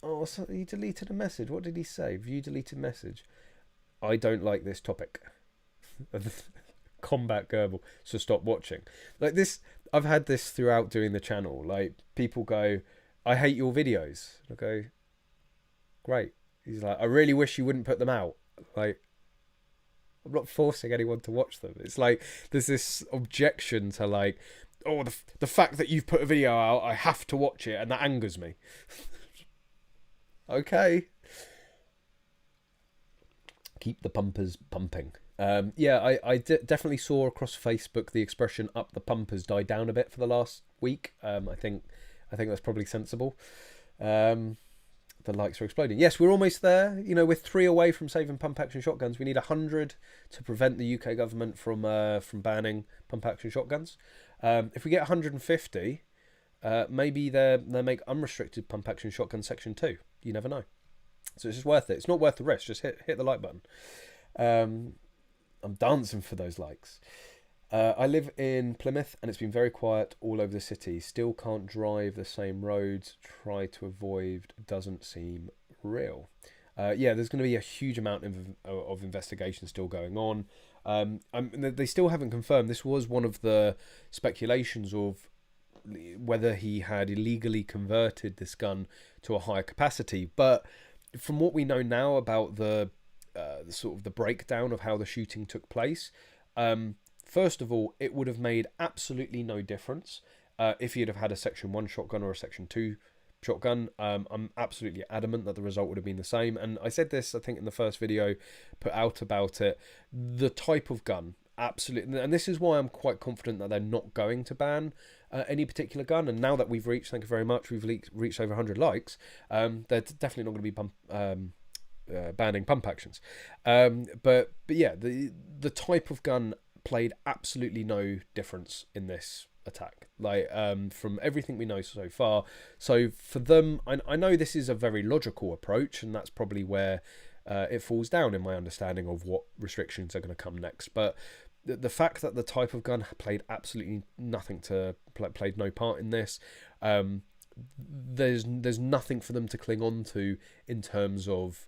Speaker 1: Oh, so he deleted a message. What did he say? View deleted message. I don't like this topic. Combat Gerbil, so stop watching. Like this, I've had this throughout doing the channel. Like, people go, I hate your videos. I go, great. He's like, I really wish you wouldn't put them out. Like, I'm not forcing anyone to watch them. It's like, there's this objection to like, oh, the fact that you've put a video out, I have to watch it, and that angers me. Okay. Keep the pumpers pumping. Yeah, I definitely saw across Facebook the expression "up the pumpers" died down a bit for the last week. I think that's probably sensible. The likes are exploding. Yes, we're almost there. You know, we're 3 away from saving pump action shotguns. We need 100 to prevent the UK government from banning pump action shotguns. If we get 150, maybe they make unrestricted pump action shotgun section 2. You never know. So it's just worth it. It's not worth the risk. Just hit the like button. I'm dancing for those likes. I live in Plymouth, and it's been very quiet all over the city. Still can't drive the same roads. Try to avoid. Doesn't seem real. Yeah, there's going to be a huge amount of investigation still going on. They still haven't confirmed. This was one of the speculations of whether he had illegally converted this gun to a higher capacity. But from what we know now about the sort of the breakdown of how the shooting took place, first of all, it would have made absolutely no difference if he'd have had a Section 1 shotgun or a Section 2 shotgun. I'm absolutely adamant that the result would have been the same. And I said this, I think, in the first video put out about it. The type of gun, absolutely, and this is why I'm quite confident that they're not going to ban any particular gun. And now that we've reached, thank you very much, we've reached over 100 likes, they're definitely not going to be banning pump actions. But yeah, the type of gun played absolutely no difference in this attack, like from everything we know so far. So for them, I know this is a very logical approach, and that's probably where it falls down in my understanding of what restrictions are going to come next. But the fact that the type of gun played absolutely nothing played no part in this, there's nothing for them to cling on to in terms of,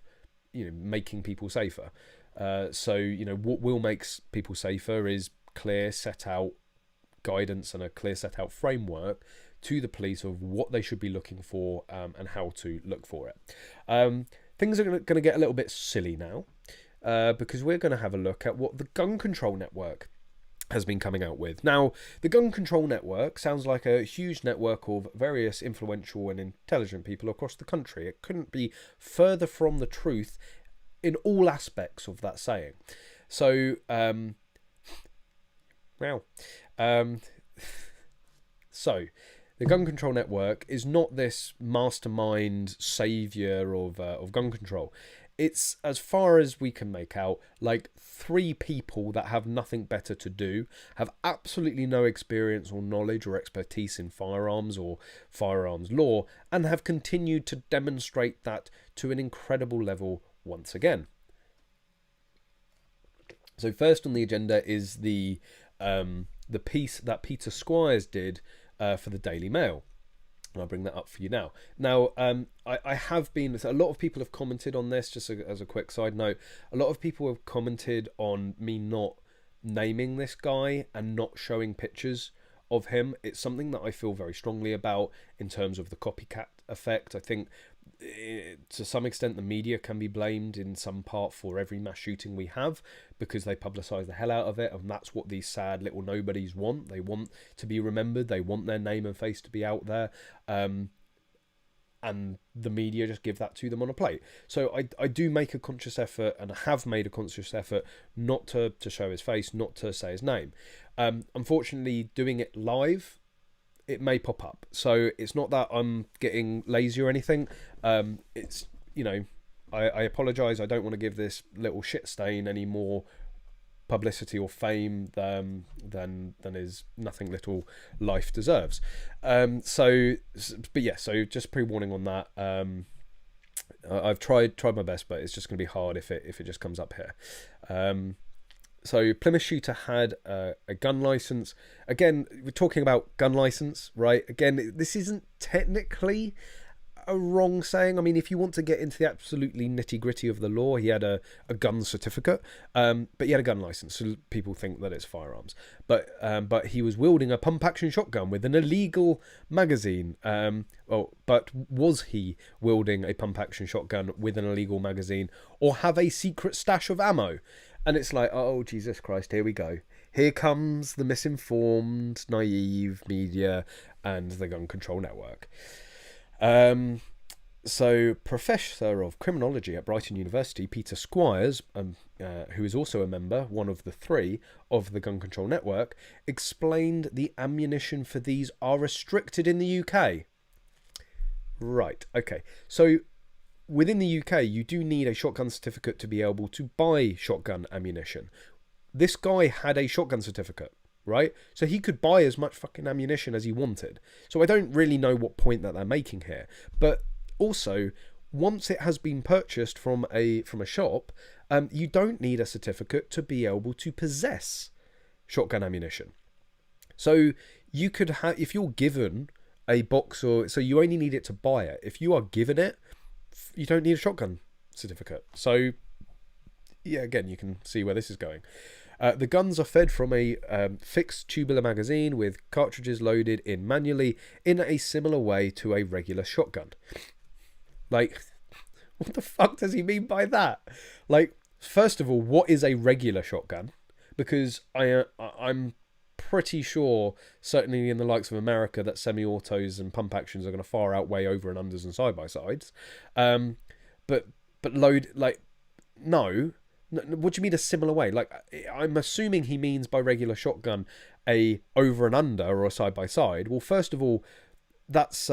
Speaker 1: you know, making people safer. So, you know, what will make people safer is clear set out guidance and a clear set out framework to the police of what they should be looking for, and how to look for it. Things are going to get a little bit silly now, because we're going to have a look at what the Gun Control Network has been coming out with. Now, the Gun Control Network sounds like a huge network of various influential and intelligent people across the country. It couldn't be further from the truth in all aspects of that saying. So, so the Gun Control Network is not this mastermind savior of gun control. It's, as far as we can make out, like 3 people that have nothing better to do, have absolutely no experience or knowledge or expertise in firearms or firearms law, and have continued to demonstrate that to an incredible level once again. So first on the agenda is the piece that Peter Squires did for the Daily Mail. And I'll bring that up for you now. Now, I have been, a lot of people have commented on this, just as a quick side note. A lot of people have commented on me not naming this guy and not showing pictures of him. It's something that I feel very strongly about in terms of the copycat effect. I think to some extent the media can be blamed in some part for every mass shooting we have, because they publicise the hell out of it, and that's what these sad little nobodies want. They want to be remembered, they want their name and face to be out there, and the media just give that to them on a plate. So I do make a conscious effort, and I have made a conscious effort not to show his face, not to say his name. Unfortunately, doing it live it may pop up. So it's not that I'm getting lazy or anything. It's, you know, I apologise. I don't want to give this little shit stain any more publicity or fame than is nothing little life deserves. So just pre-warning on that. I've tried my best, but it's just going to be hard if it just comes up here. So Plymouth Shooter had a gun license. Again, we're talking about gun license, right? Again, this isn't technically a wrong saying. I mean, if you want to get into the absolutely nitty gritty of the law, he had a gun certificate, but he had a gun license, so people think that it's firearms. But he was wielding a pump action shotgun with an illegal magazine. But was he wielding a pump action shotgun with an illegal magazine, or have a secret stash of ammo? And it's like, oh, Jesus Christ, here we go. Here comes the misinformed, naive media and the gun control network. So Professor of Criminology at Brighton University, Peter Squires, who is also a member, one of the three, of the gun control network, explained the ammunition for these are restricted in the UK. Right, okay. So within the UK, you do need a shotgun certificate to be able to buy shotgun ammunition. This guy had a shotgun certificate, right? So he could buy as much fucking ammunition as he wanted. So I don't really know what point that they're making here. But also, once it has been purchased from a shop, you don't need a certificate to be able to possess shotgun ammunition. So you could have, if you're given a box, or so you only need it to buy it. If you are given it, you don't need a shotgun certificate. So yeah, again, you can see where this is going. The guns are fed from a fixed tubular magazine with cartridges loaded in manually in a similar way to a regular shotgun. Like, what the fuck does he mean by that? Like, first of all, what is a regular shotgun? Because I'm pretty sure, certainly in the likes of America, that semi-autos and pump actions are going to far outweigh over and unders and side-by-sides. But load, like, no. What do you mean a similar way? Like, I'm assuming he means by regular shotgun a over and under or a side-by-side. Well, first of all, that's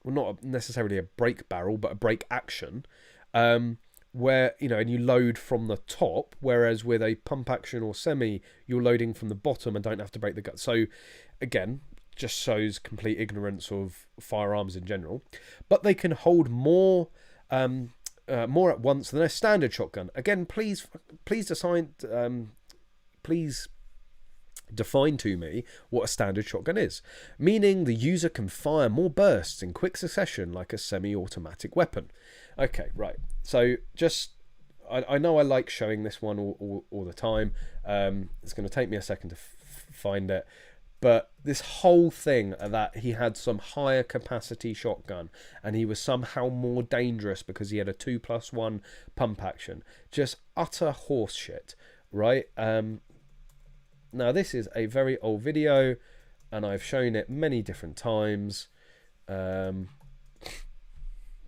Speaker 1: not necessarily a break barrel, but a break action, where, you know, and you load from the top, whereas with a pump action or semi, you're loading from the bottom and don't have to break the gut. So again, just shows complete ignorance of firearms in general. But they can hold more at once than a standard shotgun. Again, please define to me what a standard shotgun is, meaning the user can fire more bursts in quick succession like a semi-automatic weapon. Okay, right. So just, I know I like showing this one all the time. It's going to take me a second to find it. But this whole thing that he had some higher capacity shotgun and he was somehow more dangerous because he had a 2+1 pump action, just utter horse shit, right? Now this is a very old video and I've shown it many different times, but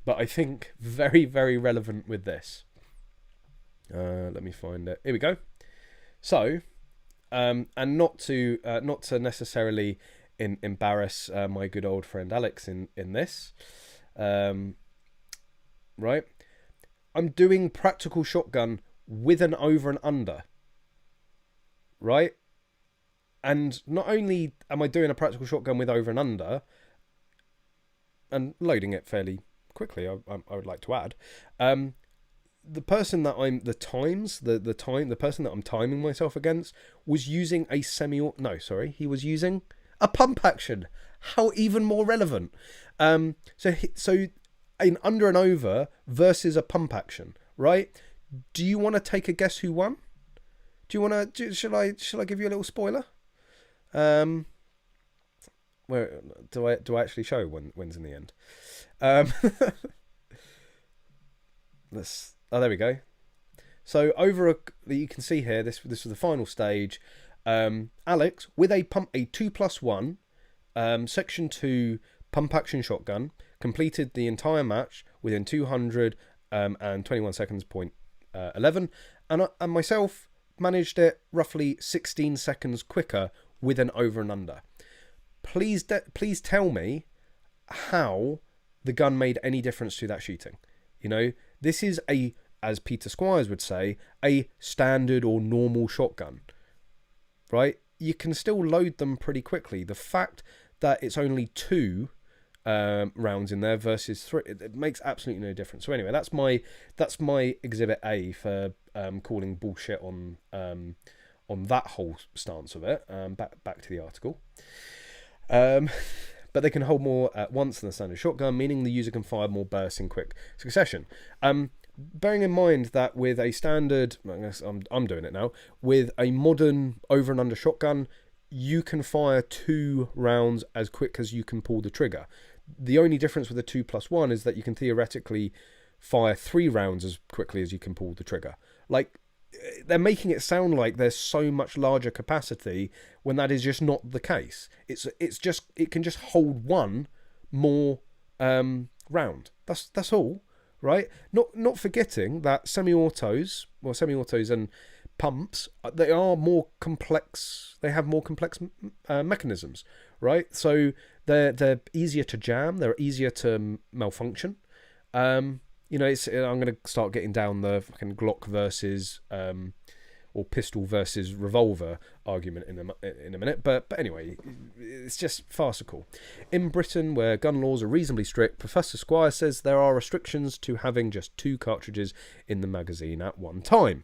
Speaker 1: I think very, very relevant with this. Let me find it. Here we go. So, and not to necessarily embarrass my good old friend Alex in this, right? I'm doing practical shotgun with an over and under, right? And not only am I doing a practical shotgun with over and under, and loading it fairly quickly, I would like to add, the person that the person that I'm timing myself against was using a he was using a pump action. How even more relevant. So an under and over versus a pump action, right? Do you want to take a guess who won? Do you want to? Shall I give you a little spoiler? Where do I actually show when wins in the end? Oh, there we go. So you can see here, this was the final stage. Alex with a 2+1 section 2 pump action shotgun completed the entire match within 221 seconds, 0.11, and myself managed it roughly 16 seconds quicker with an over and under. please tell me how the gun made any difference to that shooting. You know, this is a, as Peter Squires would say, a standard or normal shotgun, right? You can still load them pretty quickly. The fact that it's only 2 rounds in there versus 3, it makes absolutely no difference. So anyway, that's my exhibit A for calling bullshit on that whole stance of it. Back to the article. But they can hold more at once than a standard shotgun, meaning the user can fire more bursts in quick succession. Bearing in mind that with a standard, I guess I'm doing it now, with a modern over and under shotgun, you can fire 2 rounds as quick as you can pull the trigger. The only difference with a 2+1 is that you can theoretically fire 3 rounds as quickly as you can pull the trigger. Like, they're making it sound like there's so much larger capacity when that is just not the case. It can just hold 1 more round. That's all, right? Not forgetting that semi-autos and pumps, they are more complex. They have more complex mechanisms, right? So they're easier to jam. They're easier to malfunction. You know, I'm going to start getting down the fucking Glock versus or pistol versus revolver argument in a minute. But anyway, it's just farcical. In Britain, where gun laws are reasonably strict, Professor Squire says there are restrictions to having just 2 cartridges in the magazine at one time.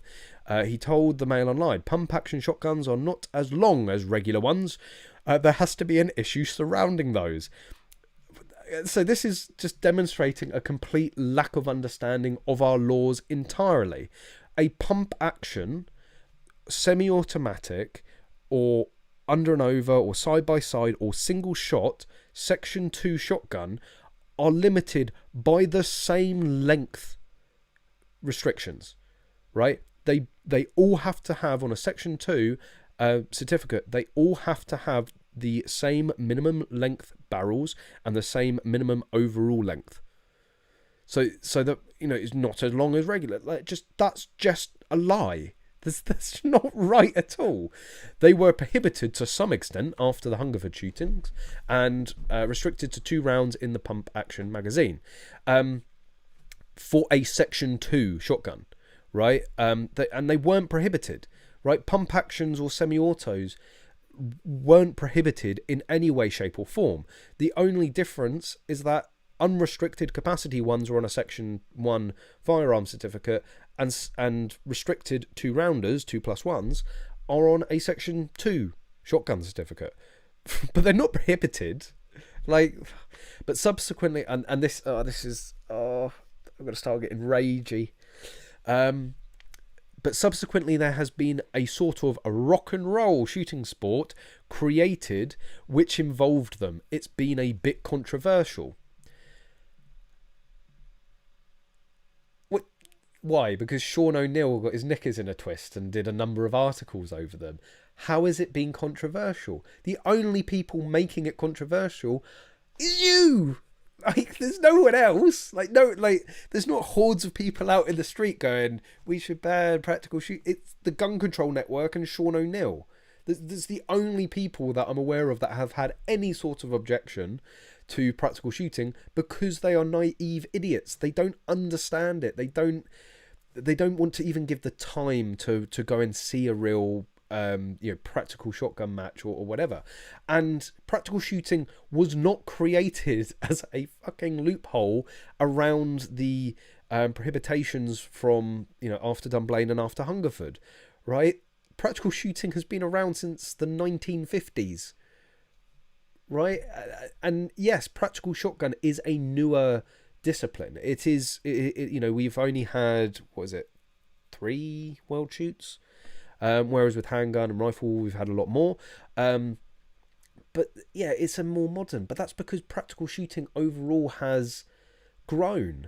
Speaker 1: He told the Mail Online, pump-action shotguns are not as long as regular ones. There has to be an issue surrounding those. So this is just demonstrating a complete lack of understanding of our laws entirely. A pump-action, semi-automatic, or under and over, or side-by-side, or single-shot Section 2 shotgun are limited by the same length restrictions, right? They all have to have, on a Section 2 certificate, they all have to have the same minimum length barrels and the same minimum overall length. So that, you know, it's not as long as regular. That's just a lie. That's not right at all. They were prohibited to some extent after the Hungerford shootings and restricted to 2 rounds in the pump action magazine for a Section 2 shotgun, right? And they weren't prohibited, right? Pump actions or semi-autos weren't prohibited in any way, shape or form. The only difference is that unrestricted capacity ones are on a Section 1 firearm certificate and restricted 2-rounders, 2+1s, are on a Section 2 shotgun certificate. But they're not prohibited. But subsequently, and this is, I'm going to start getting ragey. But subsequently, there has been a sort of a rock and roll shooting sport created which involved them. It's been a bit controversial. Why? Because Sean O'Neill got his knickers in a twist and did a number of articles over them. How has it been controversial? The only people making it controversial is you. There's no one else. There's not hordes of people out in the street going, we should ban practical shoot. It's the Gun Control Network and Sean O'Neill. There's the only people that I'm aware of that have had any sort of objection to practical shooting because they are naive idiots. They don't understand it. They don't want to even give the time to go and see a real practical shotgun match or whatever. And practical shooting was not created as a fucking loophole around the prohibitions from after Dunblane and after Hungerford, right? Practical shooting has been around since the 1950s, right? And yes, practical shotgun is a newer discipline. It is, we've only had, 3 world shoots? Whereas with handgun and rifle, we've had a lot more. But yeah, it's a more modern. But that's because practical shooting overall has grown.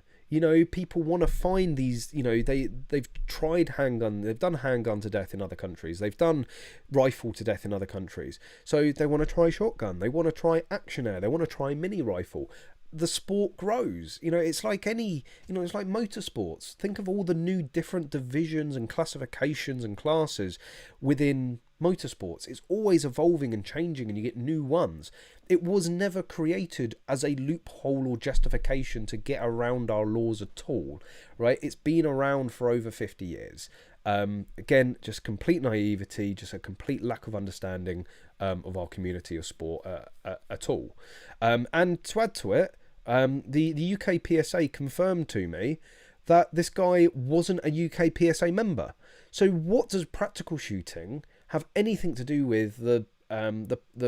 Speaker 1: People want to find these. They've tried handgun. They've done handgun to death in other countries. They've done rifle to death in other countries. So they want to try shotgun. They want to try action air. They want to try mini rifle. the sport grows. You know, it's like any, you know, it's like motorsports. Think of all the new different divisions and classifications and classes within motorsports. It's always evolving and changing, and you get new ones. It was never created as a loophole or justification to get around our laws at all, right? It's been around for over 50 years. Again, just complete naivety, just a complete lack of understanding of our community of sport at all. And to add to it, the UK PSA confirmed to me that this guy wasn't a UK PSA member. So what does practical shooting have anything to do with the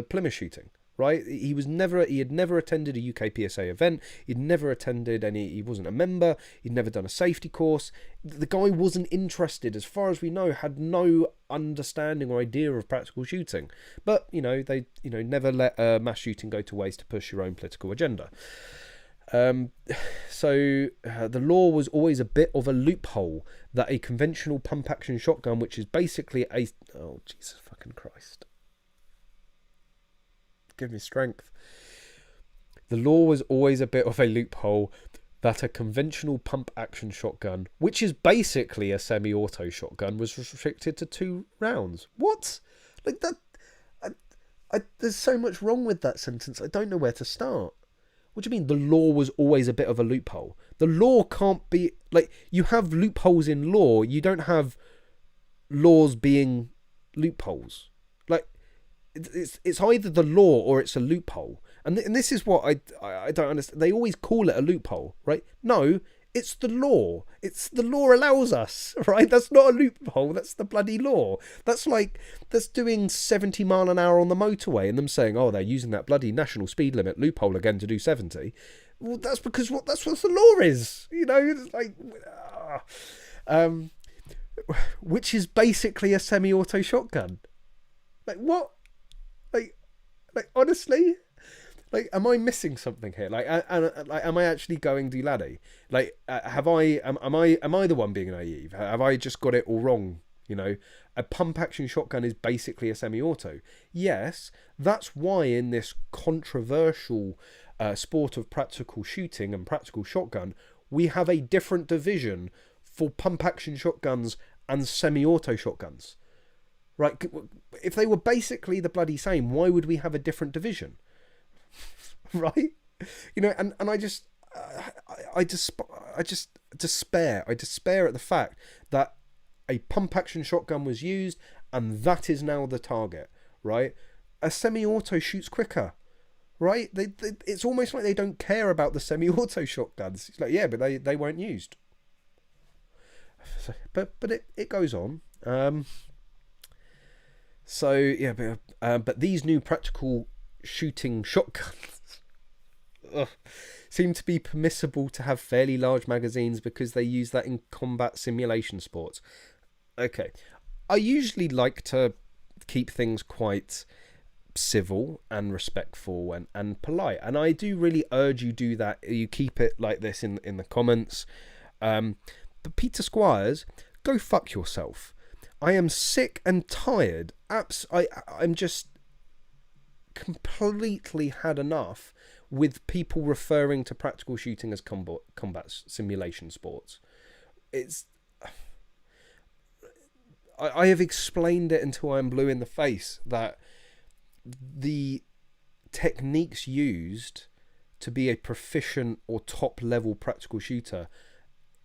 Speaker 1: Plymouth shooting? Right? He had never attended a UK PSA event. He'd never attended any. He wasn't a member. He'd never done a safety course. The guy wasn't interested, as far as we know. Had no understanding or idea of practical shooting. But you know, they never let mass shooting go to waste to push your own political agenda. So the law was always a bit of a loophole that a conventional pump action shotgun, which is basically a Jesus fucking Christ. Give me strength. The law was always a bit of a loophole that a conventional pump action shotgun, which is basically a semi-auto shotgun, was restricted to 2 rounds. What? Like that? There's so much wrong with that sentence. I don't know where to start. What do you mean the law was always a bit of a loophole? The law can't be... Like, you have loopholes in law. You don't have laws being loopholes. Like, it's either the law or it's a loophole. And this is what I don't understand. They always call it a loophole, right? No, it's the law. It's the law allows us, right? That's not a loophole. That's the bloody law. That's doing 70 mile an hour on the motorway and them saying, oh, they're using that bloody national speed limit loophole again to do 70. Well, that's because that's what the law is. You know, it's like, which is basically a semi-auto shotgun. Like what? Like honestly, like, am I missing something here? Like, am I actually going de laddie? Like, am I the one being naive? Have I just got it all wrong? You know, a pump action shotgun is basically a semi-auto. Yes, that's why in this controversial sport of practical shooting and practical shotgun, we have a different division for pump action shotguns and semi-auto shotguns. Right? If they were basically the bloody same, why would we have a different division? Right? You know, and I just despair. I despair at the fact that a pump action shotgun was used and that is now the target, right? A semi-auto shoots quicker, right? It's almost like they don't care about the semi-auto shotguns. It's like, yeah, but they weren't used. But it goes on. So yeah, but these new practical shooting shotguns seem to be permissible to have fairly large magazines because they use that in combat simulation sports. Okay, I usually like to keep things quite civil and respectful and polite, and I do really urge you do that. You keep it like this in the comments. But Peter Squires, go fuck yourself. I am sick and tired. I'm just completely had enough with people referring to practical shooting as combat simulation sports. I have explained it until I'm blue in the face that the techniques used to be a proficient or top level practical shooter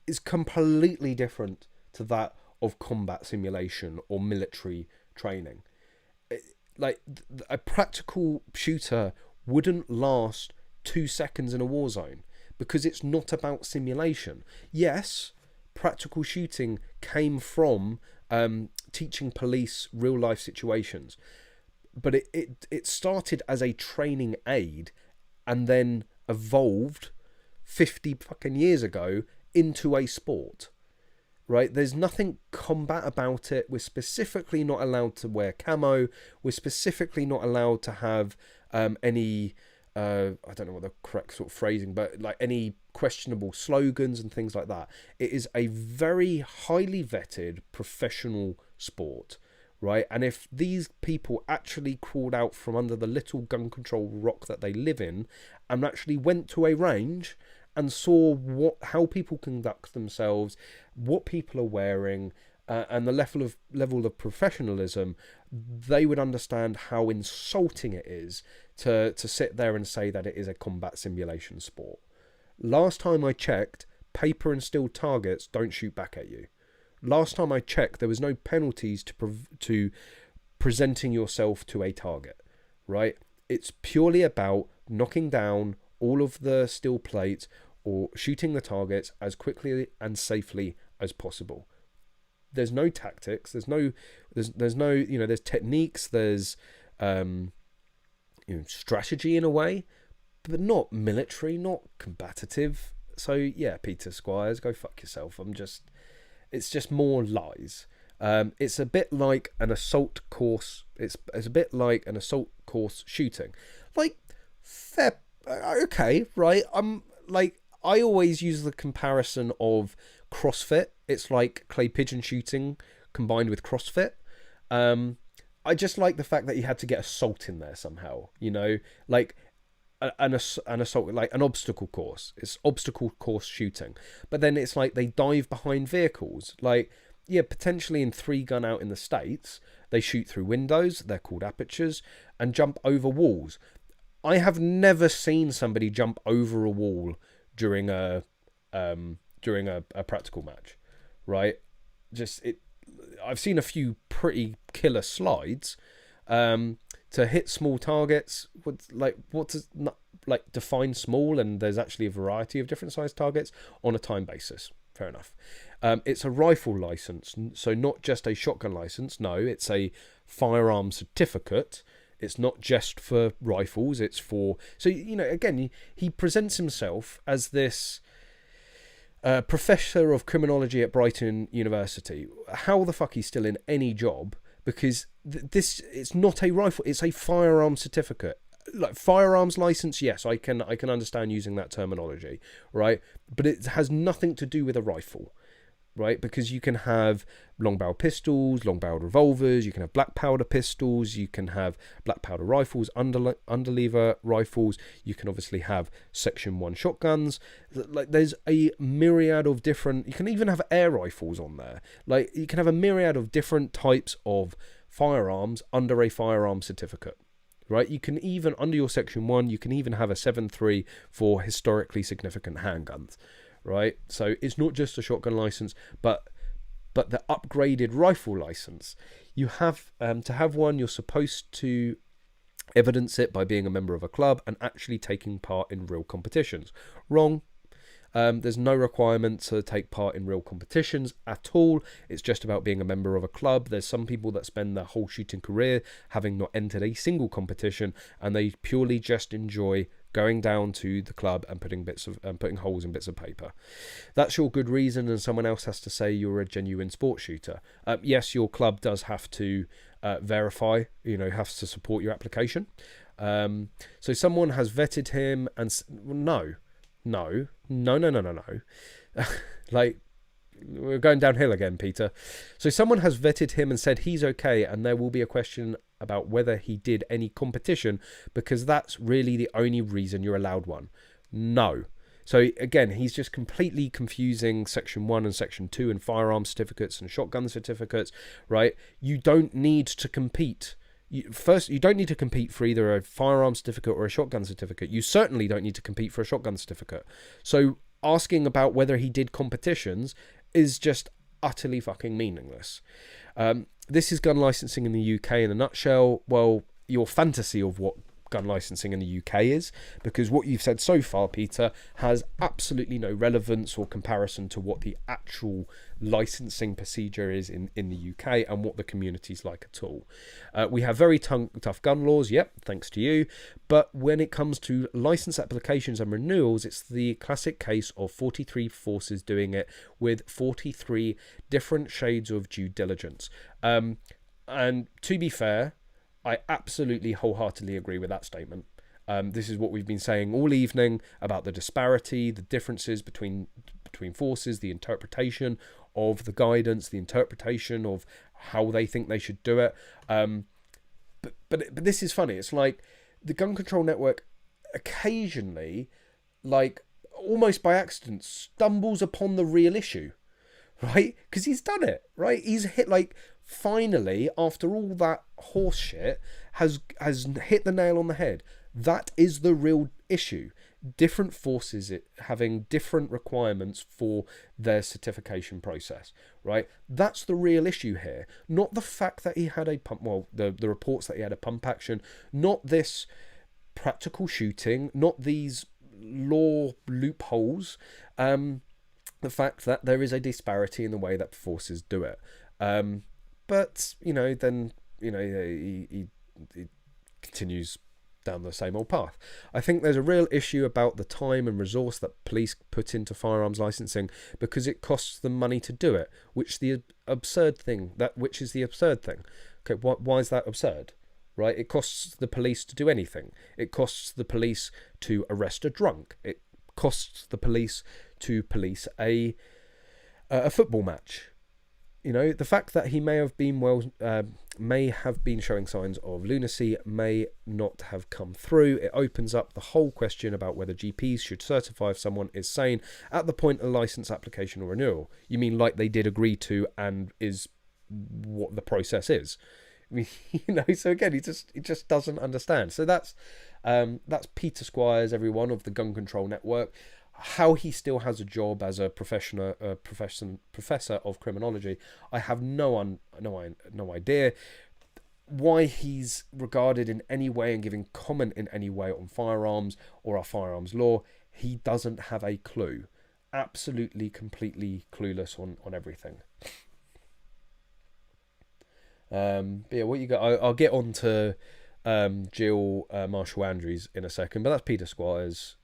Speaker 1: is completely different to that of combat simulation or military training. Like, a practical shooter wouldn't last 2 seconds in a war zone because it's not about simulation. Yes, practical shooting came from teaching police real life situations, but it started as a training aid and then evolved 50 fucking years ago into a sport. Right, there's nothing combat about it. We're specifically not allowed to wear camo. We're specifically not allowed to have any, I don't know what the correct sort of phrasing, but like any questionable slogans and things like that. It is a very highly vetted professional sport, right? And if these people actually crawled out from under the little gun control rock that they live in and actually went to a range and saw how people conduct themselves, what people are wearing, and the level of professionalism, they would understand how insulting it is to sit there and say that it is a combat simulation sport. Last time I checked, paper and steel targets don't shoot back at you. Last time I checked, there was no penalties to presenting yourself to a target, right? It's purely about knocking down all of the steel plates or shooting the targets as quickly and safely as possible. There's no tactics. There's no, there's techniques. There's, strategy in a way, but not military, not combative. So yeah, Peter Squires, go fuck yourself. It's just more lies. It's a bit like an assault course. It's a bit like an assault course shooting. Like, fair, okay, right? I always use the comparison of CrossFit. It's like clay pigeon shooting combined with CrossFit. I just like the fact that you had to get assault in there somehow. Like an assault, like an obstacle course. It's obstacle course shooting, but then it's like they dive behind vehicles. Like, yeah, potentially in 3-gun out in the States, they shoot through windows. They're called apertures, and jump over walls. I have never seen somebody jump over a wall during a practical match, right? I've seen a few pretty killer slides to hit small targets. What does define small? And there's actually a variety of different size targets on a time basis. Fair enough. It's a rifle license, so not just a shotgun license. No, it's a firearm certificate. It's not just for rifles. It's for... So, again, he presents himself as this professor of criminology at Brighton University. How the fuck he's still in any job? Because it's not a rifle. It's a firearm certificate. Like, firearms license, yes, I can understand using that terminology, right? But it has nothing to do with a rifle, right? Because you can have long-barrel pistols, long-barreled revolvers, you can have black powder pistols, you can have black powder rifles, underlever rifles, you can obviously have Section 1 shotguns. Like, there's a myriad of different... You can even have air rifles on there. Like, you can have a myriad of different types of firearms under a firearm certificate. Right, you can even, under your Section 1, you can even have a 7.3 for historically significant handguns. Right, so it's not just a shotgun license, but the upgraded rifle license. You have to have one. You're supposed to evidence it by being a member of a club and actually taking part in real competitions. Wrong. There's no requirement to take part in real competitions at all. It's just about being a member of a club. There's some people that spend their whole shooting career having not entered a single competition, and they purely just enjoy going down to the club and putting holes in bits of paper. That's your good reason, and someone else has to say you're a genuine sports shooter. Yes, your club does have to verify, has to support your application. So someone has vetted him and no. Like, we're going downhill again, Peter. So someone has vetted him and said he's okay, and there will be a question about whether he did any competition, because that's really the only reason you're allowed one. No. So again, he's just completely confusing Section 1 and Section 2 and firearm certificates and shotgun certificates, right? You don't need to compete. You don't need to compete for either a firearm certificate or a shotgun certificate. You certainly don't need to compete for a shotgun certificate. So asking about whether he did competitions is just utterly fucking meaningless. This is gun licensing in the UK in a nutshell. Well, your fantasy of what gun licensing in the UK is, because what you've said so far, Peter, has absolutely no relevance or comparison to what the actual licensing procedure is in the UK and what the community's like at all. We have very tough gun laws, yep, thanks to you, but when it comes to license applications and renewals, it's the classic case of 43 forces doing it with 43 different shades of due diligence. And to be fair, I absolutely wholeheartedly agree with that statement. This is what we've been saying all evening about the disparity, the differences between forces, the interpretation of the guidance, the interpretation of how they think they should do it. But this is funny. It's like the gun control network occasionally, like almost by accident, stumbles upon the real issue, right? Because he's done it, right? He's hit, like, finally, after all that horse shit, has hit the nail on the head. That is the real issue. Different forces having different requirements for their certification process, right? That's the real issue here. Not the fact that he had a pump, well, the reports that he had a pump action, not this practical shooting, not these law loopholes, the fact that there is a disparity in the way that forces do it. But, then, he continues down the same old path. I think there's a real issue about the time and resource that police put into firearms licensing because it costs them money to do it, which is the absurd thing. Okay, why is that absurd? Right? It costs the police to do anything. It costs the police to arrest a drunk. It costs the police to police a football match. The fact that he may have been showing signs of lunacy may not have come through. It opens up the whole question about whether GPs should certify if someone is sane at the point of license application or renewal. You mean like they did agree to and is what the process is? I mean, so again, he just doesn't understand. So that's Peter Squires, everyone, of the Gun Control Network. How he still has a job as a professor of criminology, I have no idea. Why he's regarded in any way and giving comment in any way on firearms or our firearms law, he doesn't have a clue. Absolutely, completely clueless on everything. But yeah, what you got? I'll get on to Jill Marshall Andrews in a second, but that's Peter Squires.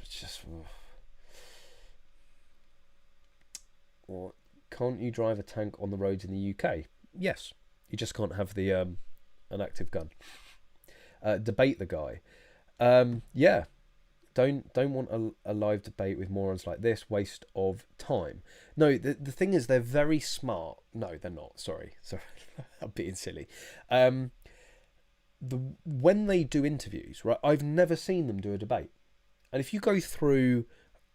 Speaker 1: Just, well, can't you drive a tank on the roads in the UK? Yes, you just can't have the an active gun. Debate the guy. Yeah, don't want a live debate with morons like this. Waste of time. No, the thing is, they're very smart. No, they're not. Sorry, I'm being silly. When they do interviews, right? I've never seen them do a debate. And if you go through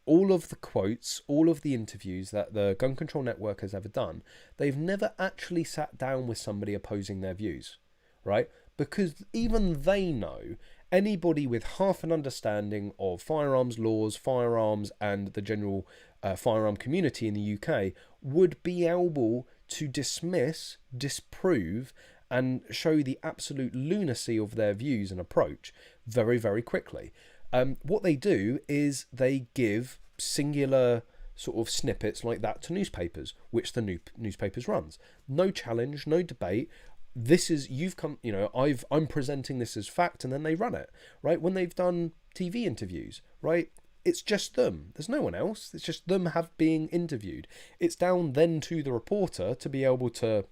Speaker 1: all of the quotes, all of the interviews that the Gun Control Network has ever done, they've never actually sat down with somebody opposing their views, right? Because even they know anybody with half an understanding of firearms laws, firearms, and the general firearm community in the UK would be able to dismiss, disprove, and show the absolute lunacy of their views and approach very, very quickly. What they do is they give singular sort of snippets like that to newspapers, which the newspapers runs. No challenge, no debate. This is, you've come, I'm presenting this as fact, and then they run it, right? When they've done TV interviews, right? It's just them. There's no one else. It's just them being interviewed. It's down then to the reporter to be able to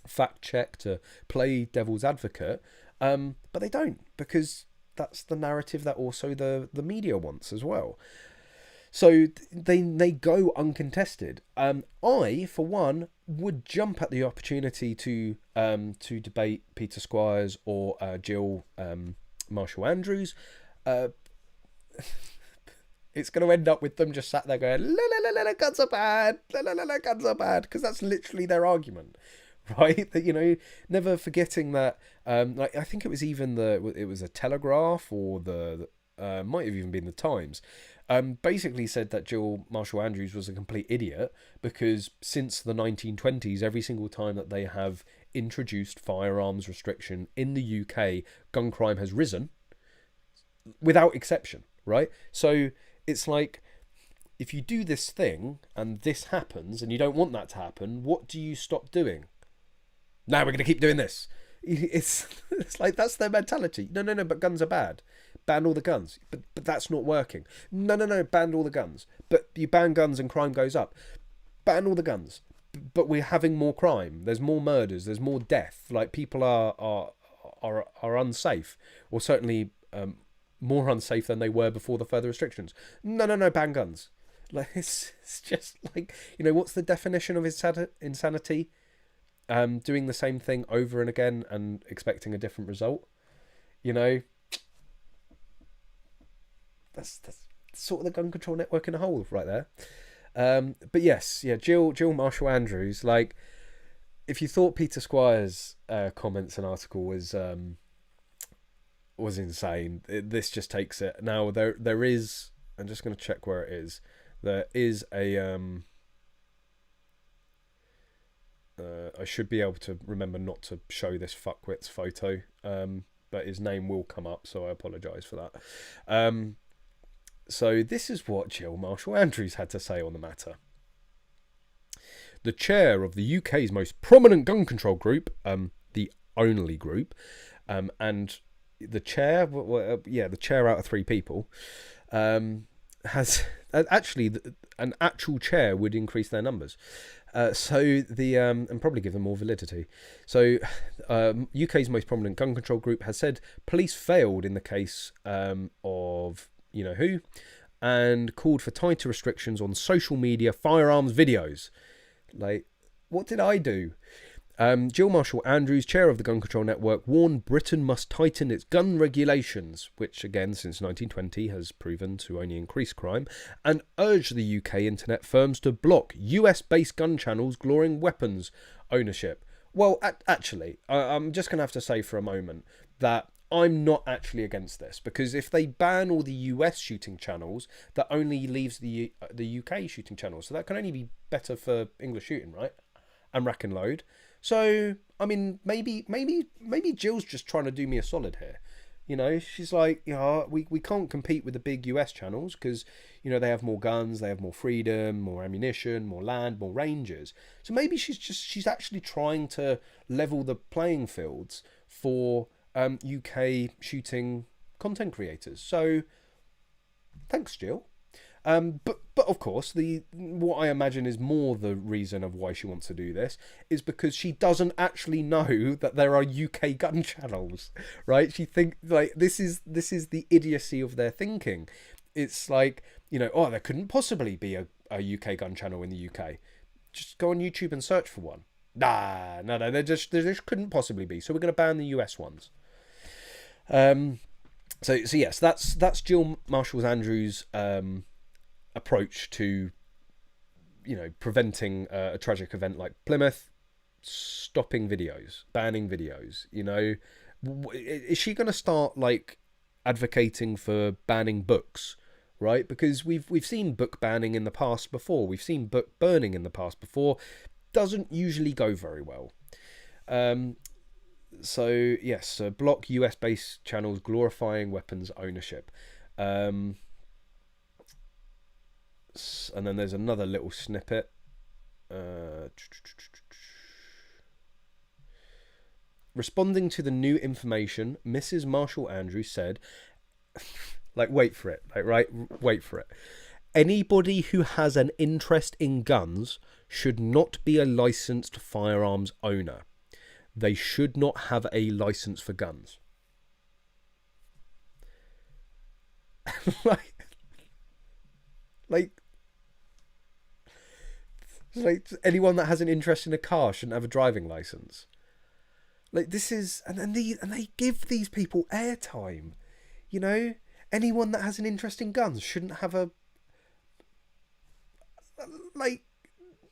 Speaker 1: fact check, to play devil's advocate. But they don't, because that's the narrative that also the media wants as well. So they go uncontested. I, for one, would jump at the opportunity to debate Peter Squires or Jill Marshall Andrews. It's going to end up with them just sat there going, la la la la, guns are bad, la la la la, guns are bad, because that's literally their argument. Right, that never forgetting that. Like I think it was even it was a Telegraph or might have even been the Times. Basically said that Jill Marshall Andrews was a complete idiot because since the 1920s, every single time that they have introduced firearms restriction in the UK, gun crime has risen without exception. Right, so it's like, if you do this thing and this happens and you don't want that to happen, what do you stop doing? Now we're going to keep doing this. It's like, that's their mentality. No, but guns are bad. Ban all the guns. But that's not working. No, ban all the guns. But you ban guns and crime goes up. Ban all the guns. But we're having more crime. There's more murders. There's more death. Like, people are unsafe, or certainly more unsafe than they were before the further restrictions. No, ban guns. Like it's just like, what's the definition of insanity? Doing the same thing over and again and expecting a different result. That's sort of the gun control network in a whole right there. But yes, yeah, Jill Marshall Andrews. Like, if you thought Peter Squire's comments and article was insane, this just takes it. Now there is. I'm just going to check where it is. There is a. I should be able to remember not to show this fuckwit's photo, but his name will come up, so I apologise for that. So this is what Jill Marshall Andrews had to say on the matter. The chair of the UK's most prominent gun control group, the only group, and the chair, the chair out of 3 people, has actually an actual chair would increase their numbers. So the and probably give them more validity. So UK's most prominent gun control group has said police failed in the case of who, and called for tighter restrictions on social media firearms videos. Like, what did I do? Jill Marshall Andrews, chair of the Gun Control Network, warned Britain must tighten its gun regulations, which again since 1920 has proven to only increase crime, and urged the UK internet firms to block US-based gun channels glorying weapons ownership. Well, actually, I'm just going to have to say for a moment that I'm not actually against this, because if they ban all the US shooting channels, that only leaves the UK shooting channels. So that can only be better for English shooting, right? And rack and load. So, I mean, maybe Jill's just trying to do me a solid here. She's like, we can't compete with the big US channels because, they have more guns, they have more freedom, more ammunition, more land, more ranges. So maybe she's actually trying to level the playing fields for UK shooting content creators. So, thanks, Jill. But of course, what I imagine is more the reason of why she wants to do this is because she doesn't actually know that there are UK gun channels, right? She thinks like this is the idiocy of their thinking. It's like, there couldn't possibly be a UK gun channel in the UK. Just go on YouTube and search for one. No, there just couldn't possibly be. So we're going to ban the US ones. So yes, that's Jill Marshall Andrews' approach to preventing a tragic event like Plymouth, stopping videos, banning videos. Is she going to start like advocating for banning books, right? Because we've seen book banning in the past before, we've seen book burning in the past before. Doesn't usually go very well. So yes, block US based channels glorifying weapons ownership. And then there's another little snippet. Responding to the new information, Mrs. Marshall Andrews said, like, wait for it, like, right, wait for it. Anybody who has an interest in guns should not be a licensed firearms owner. They should not have a license for guns. like anyone that has an interest in a car shouldn't have a driving license. Like, this is, and they give these people airtime. Anyone that has an interest in guns shouldn't have a, like,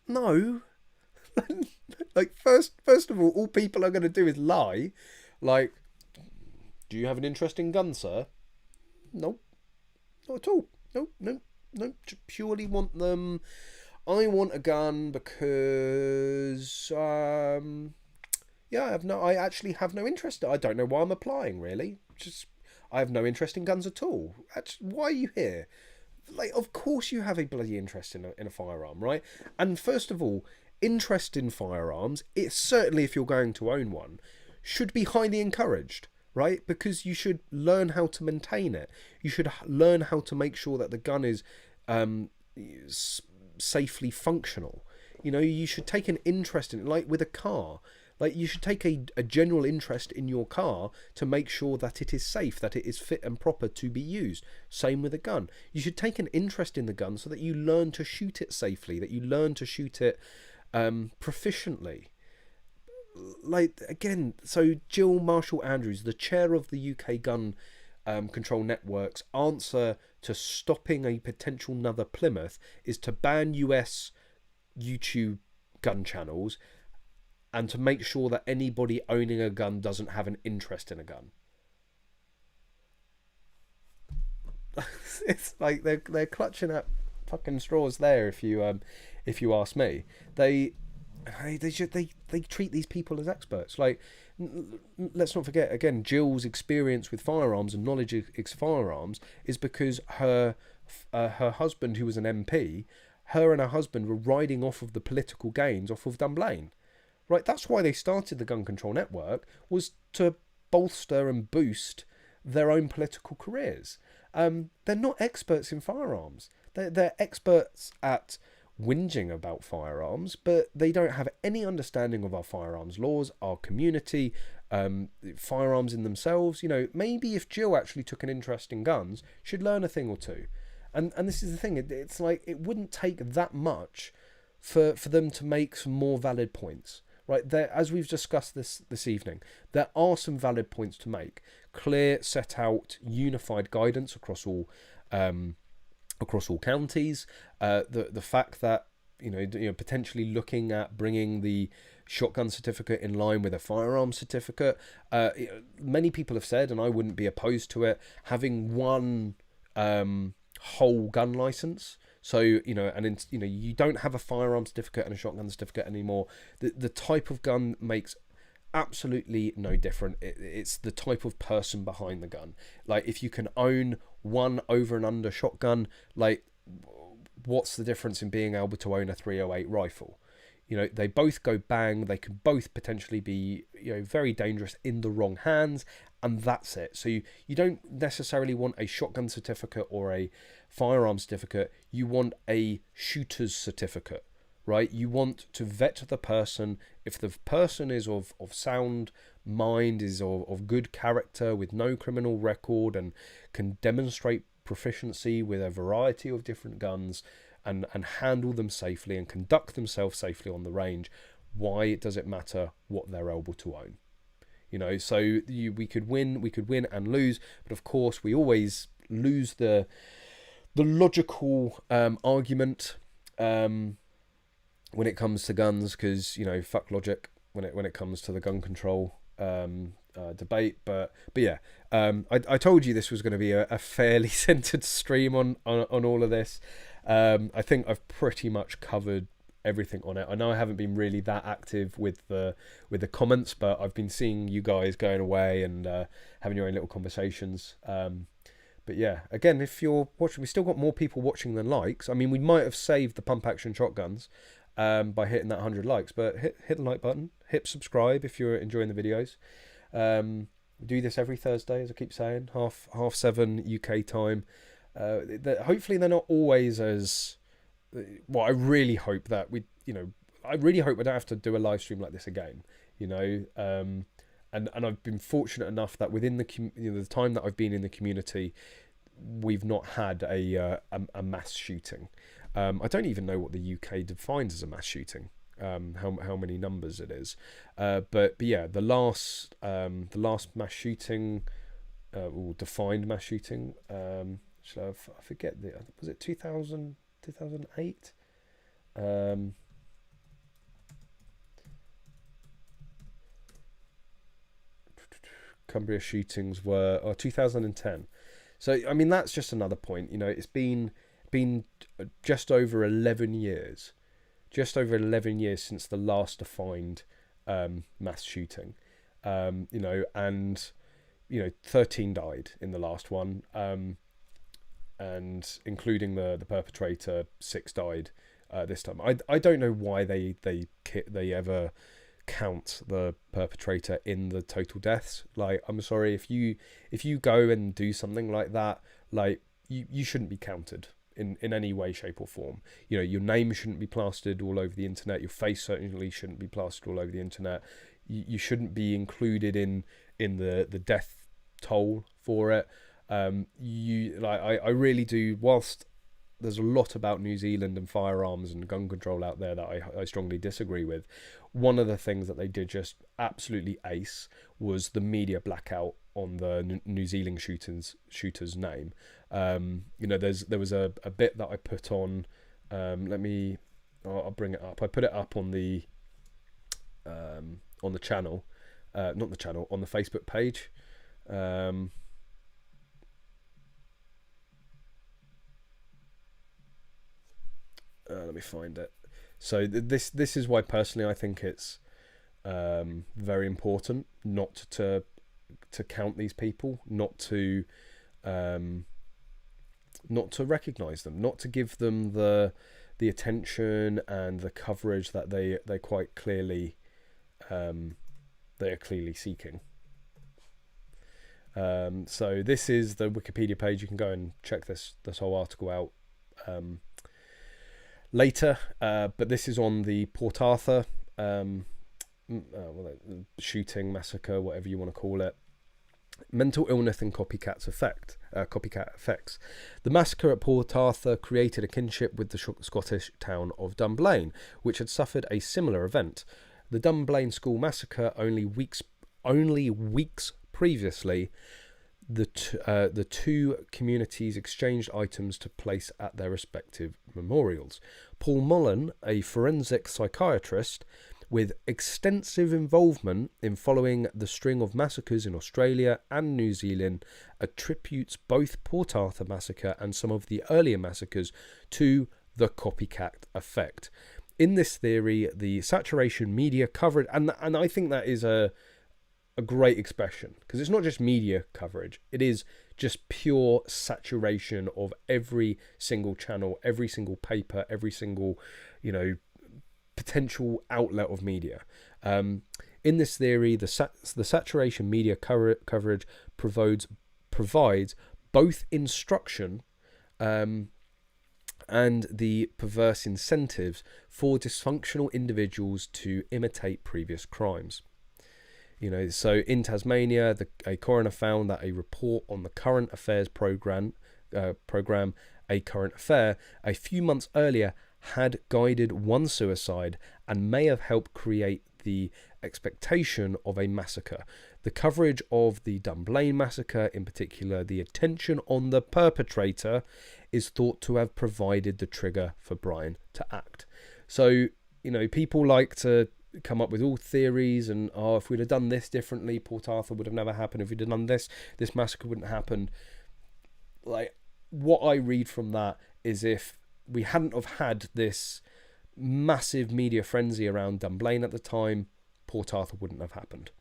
Speaker 1: no. Like, first of all people are going to do is lie. Like, do you have an interest in guns, sir? Nope, not at all. Nope. Just purely want them. I want a gun because I actually have no interest. I don't know why I'm applying, really. I have no interest in guns at all. Why are you here? Like, of course you have a bloody interest in a firearm, right? And first of all, interest in firearms, it's certainly, if you're going to own one, should be highly encouraged, right? Because you should learn how to maintain it. You should learn how to make sure that the gun is safely functional. You should take an interest in it, like with a car. Like, you should take a general interest in your car to make sure that it is safe, that it is fit and proper to be used. Same with a gun. You should take an interest in the gun so that you learn to shoot it safely, that you learn to shoot it proficiently. Like, again, so Jill Marshall-Andrews, the chair of the UK Gun Control Network's answer to stopping a potential another Plymouth is to ban US YouTube gun channels and to make sure that anybody owning a gun doesn't have an interest in a gun. It's like they're clutching at fucking straws there. If you ask me, they treat these people as experts. Like, let's not forget again, Jill's experience with firearms and knowledge of firearms is because her husband, who was an MP, her and her husband were riding off of the political gains off of Dunblane. Right, that's why they started the Gun Control Network, was to bolster and boost their own political careers. They're not experts in firearms. They're experts at whinging about firearms, but they don't have any understanding of our firearms laws, our community, firearms in themselves. You know, maybe if Jill actually took an interest in guns, she'd learn a thing or two. And this is the thing, it's like, it wouldn't take that much for them to make some more valid points. Right, there, as we've discussed this evening, there are some valid points to make. Clear, set out, unified guidance across all counties. The fact that you know potentially looking at bringing the shotgun certificate in line with a firearm certificate. Many people have said, and I wouldn't be opposed to it, having one whole gun license. So, you don't have a firearm certificate and a shotgun certificate anymore. The type of gun makes absolutely no difference. It's the type of person behind the gun. Like, if you can own one over and under shotgun, like, what's the difference in being able to own a 308 rifle? You know, they both go bang. They can both potentially be, very dangerous in the wrong hands, and that's it. So you don't necessarily want a shotgun certificate or a firearm certificate. You want a shooter's certificate, right? You want to vet the person. If the person is of sound mind, is of good character, with no criminal record, and can demonstrate proficiency with a variety of different guns, and handle them safely and conduct themselves safely on the range, why does it matter what they're able to own? So we could win and lose, but of course we always lose the logical argument when it comes to guns, because fuck logic when it comes to the gun control debate. But yeah, I told you this was going to be a fairly centered stream on all of this. I think I've pretty much covered everything on it. I know I haven't been really that active with the comments, but I've been seeing you guys going away and having your own little conversations. But yeah, again, if you're watching, we still got more people watching than likes. I mean, we might have saved the pump action shotguns by hitting that 100 likes, but hit the like button, hit subscribe if you're enjoying the videos. Do this every Thursday, as I keep saying, half 7 UK time. Hopefully they're not always as well. I really hope that I really hope we don't have to do a live stream like this again. And I've been fortunate enough that within the time that I've been in the community, we've not had a mass shooting. I don't even know what the UK defines as a mass shooting. How many numbers it is, but yeah, the last mass shooting, or defined mass shooting. I forget, was it 2008? Cumbria shootings were 2010. So I mean, that's just another point. It's been just over 11 years. Just over 11 years since the last defined mass shooting, and 13 died in the last one, and including the perpetrator, 6 died this time. I don't know why they ever count the perpetrator in the total deaths. Like, I'm sorry, if you go and do something like that, like, you shouldn't be counted in any way, shape or form. Your name shouldn't be plastered all over the internet. Your face certainly shouldn't be plastered all over the internet. you shouldn't be included in the death toll for it. I really do. Whilst there's a lot about New Zealand and firearms and gun control out there that I strongly disagree with, one of the things that they did just absolutely ace was the media blackout on the New Zealand shooter's name. There was a bit that I put on. I'll bring it up. I put it up on the channel, not the channel, on the Facebook page. Let me find it. So this is why personally I think it's very important not to count these people, not to recognize them, not to give them the attention and the coverage that they quite clearly they are clearly seeking. So this is the Wikipedia page. You can go and check this whole article out later, but this is on the Port Arthur shooting massacre, whatever you want to call it. Mental illness and copycat effects. The massacre at Port Arthur created a kinship with the Scottish town of Dunblane, which had suffered a similar event. The Dunblane school massacre only weeks previously. The two communities exchanged items to place at their respective memorials. Paul Mullen, a forensic psychiatrist with extensive involvement in following the string of massacres in Australia and New Zealand, attributes both Port Arthur massacre and some of the earlier massacres to the copycat effect. In this theory, the saturation media coverage, and I think that is a great expression, because it's not just media coverage, it is just pure saturation of every single channel, every single paper, every single potential outlet of media. In this theory, the saturation media coverage provides both instruction and the perverse incentives for dysfunctional individuals to imitate previous crimes. So in Tasmania, a coroner found that a report on the Current Affairs program, A Current Affair, a few months earlier had guided one suicide and may have helped create the expectation of a massacre. The coverage of the Dunblane massacre, in particular the attention on the perpetrator, is thought to have provided the trigger for Brian to act. So, people like to come up with all theories and, if we'd have done this differently, Port Arthur would have never happened. If we'd have done this massacre wouldn't happen. Like, what I read from that is, if we hadn't have had this massive media frenzy around Dunblane at the time, Port Arthur wouldn't have happened.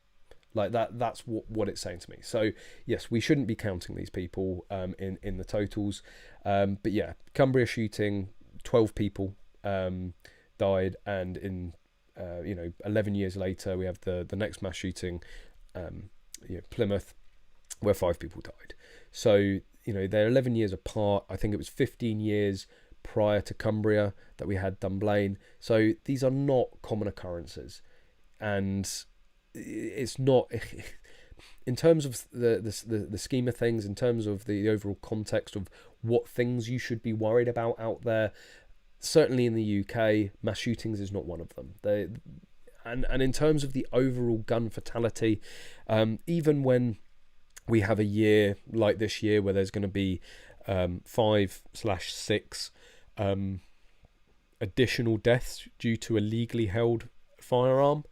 Speaker 1: Like that's what it's saying to me. So yes, we shouldn't be counting these people in the totals. But yeah, Cumbria shooting, 12 people died, and in 11 years later we have the next mass shooting, Plymouth, where 5 people died. So they're 11 years apart. I think it was 15 years prior to Cumbria that we had Dunblane. So these are not common occurrences, and it's not, in terms of the scheme of things, in terms of the overall context of what things you should be worried about out there. Certainly in the UK, mass shootings is not one of them. And in terms of the overall gun fatality, even when we have a year like this year where there's going to be 5/6 additional deaths due to a legally held firearm,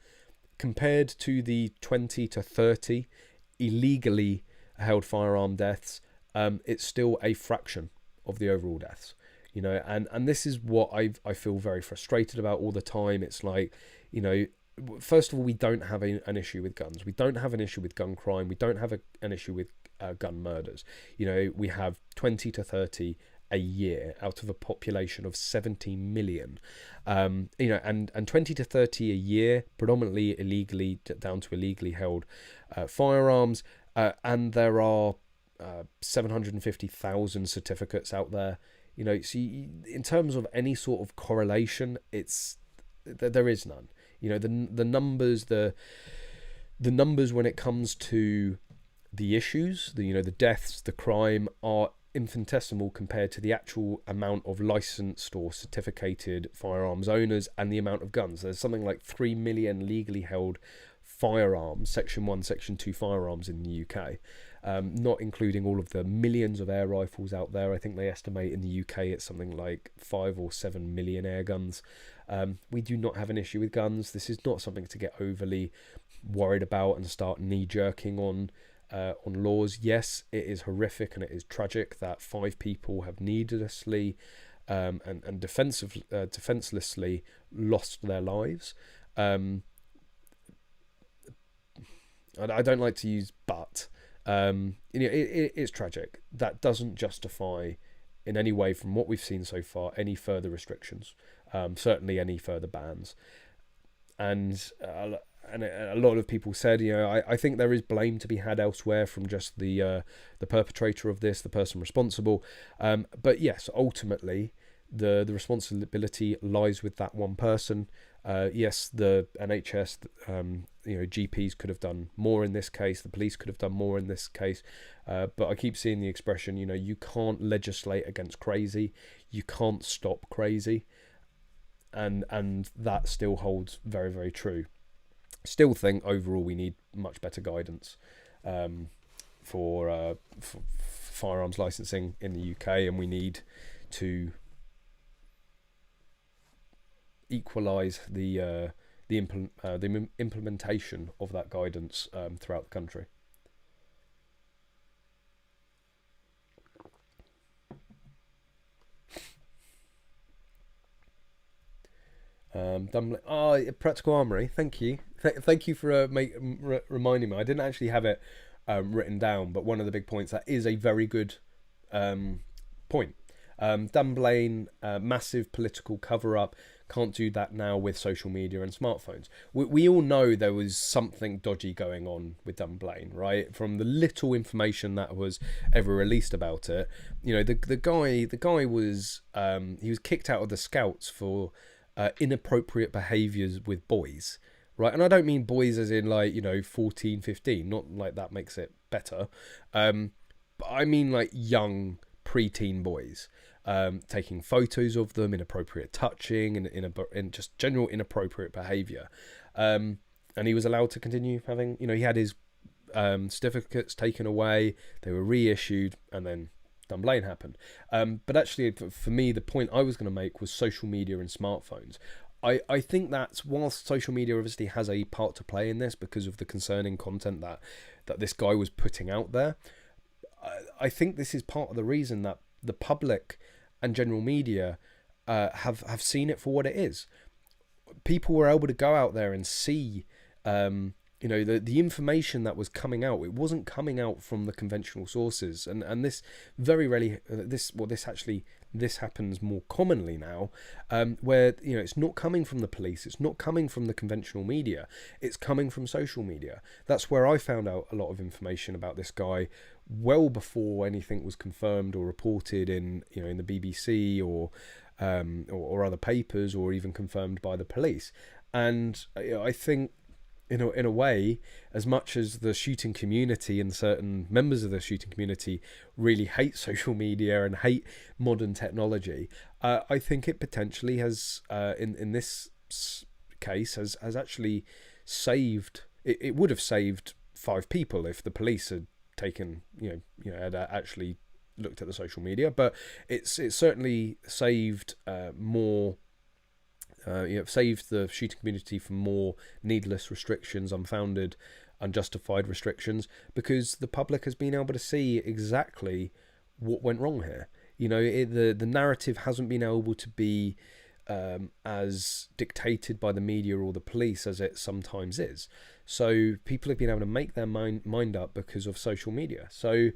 Speaker 1: compared to the 20 to 30 illegally held firearm deaths, it's still a fraction of the overall deaths. And this is what I feel very frustrated about all the time. It's like, first of all, we don't have an issue with guns. We don't have an issue with gun crime. We don't have an issue with gun murders. We have 20 to 30 a year out of a population of 70 million. And 20 to 30 a year, predominantly illegally, down to illegally held firearms. And there are 750,000 certificates out there. See, in terms of any sort of correlation, there is none. The numbers, The numbers when it comes to the issues, the deaths, the crime, are infinitesimal compared to the actual amount of licensed or certificated firearms owners and the amount of guns. There's something like 3 million legally held firearms, Section 1, Section 2 firearms in the UK, not including all of the millions of air rifles out there. I think they estimate in the UK it's something like 5 or 7 million air guns. We do not have an issue with guns. This is not something to get overly worried about and start knee-jerking on laws. Yes, it is horrific and it is tragic that 5 people have needlessly and defenselessly lost their lives. I don't like to use but. It's tragic. That doesn't justify in any way, from what we've seen so far, any further restrictions, certainly any further bans. And a lot of people said, I think there is blame to be had elsewhere from just the perpetrator of this, the person responsible. But yes, ultimately, the responsibility lies with that one person. Yes, the NHS, GPs could have done more in this case. The police could have done more in this case. But I keep seeing the expression, you can't legislate against crazy. You can't stop crazy. And that still holds very, very true. Still think overall we need much better guidance for firearms licensing in the UK, and we need to equalise the implementation of that guidance throughout the country. Practical Armory, thank you. Thank you for reminding me. I didn't actually have it written down, but one of the big points, that is a very good point. Dunblane, massive political cover-up, can't do that now with social media and smartphones. We all know there was something dodgy going on with Dunblane, right? From the little information that was ever released about it, the guy was he was kicked out of the Scouts for inappropriate behaviours with boys, right? And I don't mean boys as in 14, 15, not like that makes it better. But I mean like young preteen boys, taking photos of them, inappropriate touching, and in just general inappropriate behaviour. And he was allowed to continue having, he had his certificates taken away, they were reissued, and then Dunblane happened. But actually, for me, the point I was going to make was social media and smartphones. I think that whilst social media obviously has a part to play in this because of the concerning content that this guy was putting out there, I think this is part of the reason that the public and general media have seen it for what it is. People were able to go out there and see the information that was coming out. It wasn't coming out from the conventional sources, and this very rarely this happens more commonly now, where it's not coming from the police, it's not coming from the conventional media, it's coming from social media. That's where I found out a lot of information about this guy well before anything was confirmed or reported in the BBC or other papers, or even confirmed by the police. And I think in a way, as much as the shooting community and certain members of the shooting community really hate social media and hate modern technology, I think it potentially has, in this case, has actually saved. It would have saved 5 people if the police had taken, had actually looked at the social media. But it's certainly saved more. Saved the shooting community from more needless restrictions, unfounded, unjustified restrictions, because the public has been able to see exactly what went wrong here. The narrative hasn't been able to be as dictated by the media or the police as it sometimes is. So people have been able to make their mind up because of social media. So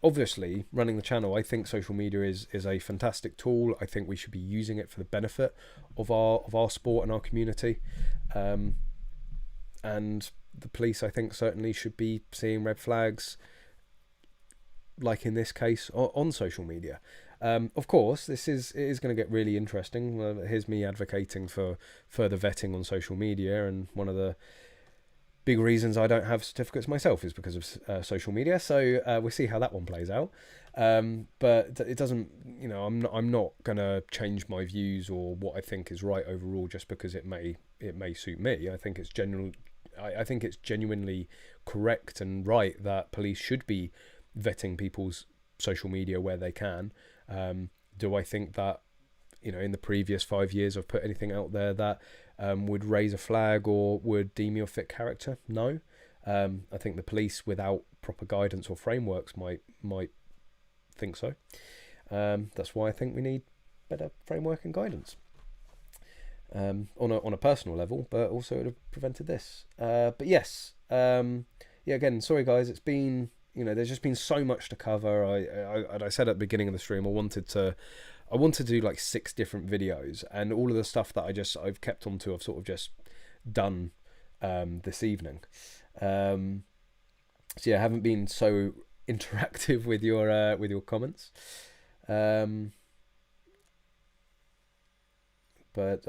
Speaker 1: obviously, running the channel, I think social media is a fantastic tool. I think we should be using it for the benefit of our sport and our community. And the police, I think, certainly should be seeing red flags, like in this case, on social media. Of course, it is going to get really interesting. Here's me advocating for further vetting on social media, and one of the big reasons I don't have certificates myself is because of social media. So we'll see how that one plays out. But it doesn't, you know, I'm not gonna change my views or what I think is right overall just because it may suit me. I think it's I think it's genuinely correct and right that police should be vetting people's social media where they can. Do I think that, you know, in the previous 5 years I've put anything out there that would raise a flag or would deem me a fit character? No. I think the police without proper guidance or frameworks might think so. That's why I think we need better framework and guidance on a personal level, but also it would have prevented this. But yes, yeah, again, sorry guys, it's been, you know, there's just been so much to cover. I said at the beginning of the stream I wanted to do like 6 different videos, and all of the stuff that I've kept on to I've sort of just done this evening. So yeah, I haven't been so interactive with your comments. But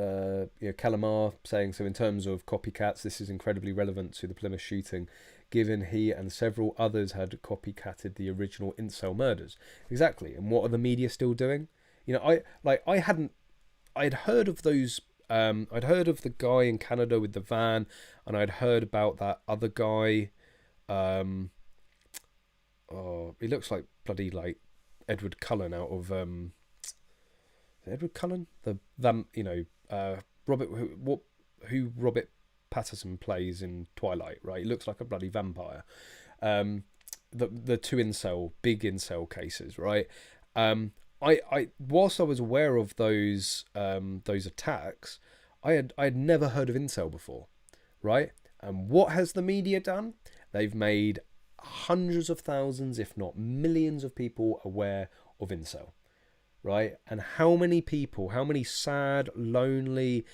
Speaker 1: yeah, Callum saying, so in terms of copycats, this is incredibly relevant to the Plymouth shooting, given he and several others had copycatted the original incel murders. Exactly. And what are the media still doing? You know, I'd heard of those. I'd heard of the guy in Canada with the van, and I'd heard about that other guy. Oh, he looks like bloody like Edward Cullen out of Edward Cullen, the you know, who Robert Pattinson plays in Twilight, right? He looks like a bloody vampire. The two big incel cases, right? I whilst I was aware of those attacks, I had never heard of incel before, right? And what has the media done? They've made hundreds of thousands, if not millions of people aware of incel, right? And how many people, how many sad, lonely,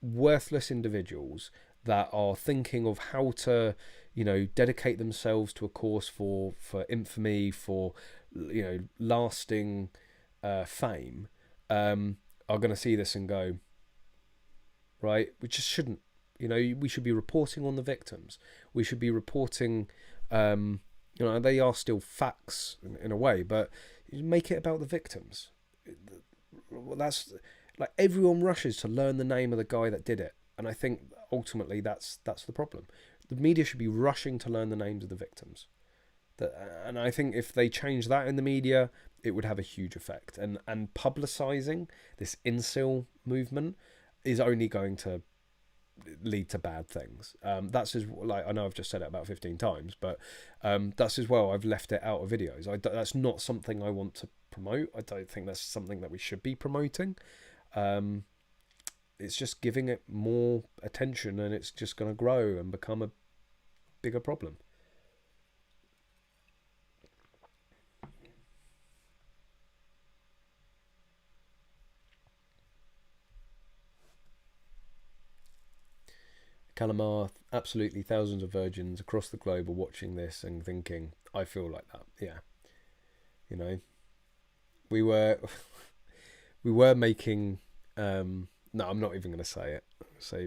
Speaker 1: worthless individuals that are thinking of how to, you know, dedicate themselves to a course for infamy, for, you know, lasting fame, are going to see this and go, right, we just shouldn't. You know, we should be reporting on the victims. We should be reporting, you know, they are still facts in a way, but make it about the victims. That's like everyone rushes to learn the name of the guy that did it, and I think ultimately that's the problem. The media should be rushing to learn the names of the victims. And I think if they change that in the media, it would have a huge effect. And publicising this incel movement is only going to lead to bad things. That's as, like, I know I've just said it about 15 times, but that's as well, I've left it out of videos. That's not something I want to promote. I don't think that's something that we should be promoting. It's just giving it more attention, and it's just going to grow and become a bigger problem. Callum, absolutely thousands of virgins across the globe are watching this and thinking, I feel like that. Yeah. You know, we were making, no, I'm not even going to say it. No,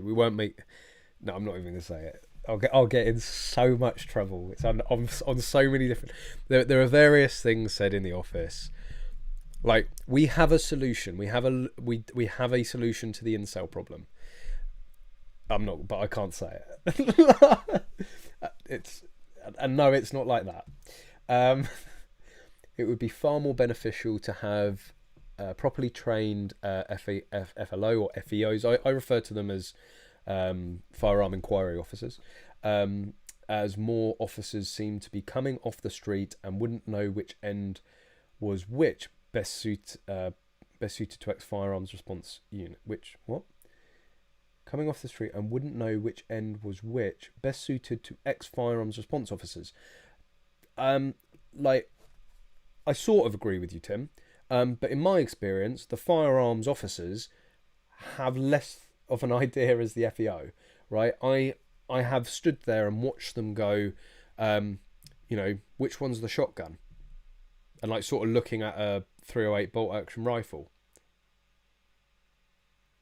Speaker 1: I'm not even going to say it. I'll get in so much trouble. It's on so many different, there are various things said in the office. Like, we have a solution. We have a solution to the incel problem. I'm not, but I can't say it. No, it's not like that. It would be far more beneficial to have properly trained FLO or FEOs. I refer to them as firearm inquiry officers, as more officers seem to be coming off the street and wouldn't know which end was which, best suited to ex-firearms response unit. Coming off the street and wouldn't know which end was which, best suited to ex-firearms response officers. Like, I sort of agree with you, Tim, but in my experience, the firearms officers have less of an idea as the FEO, right? I have stood there and watched them go, you know, which one's the shotgun? And like sort of looking at a 308 bolt action rifle.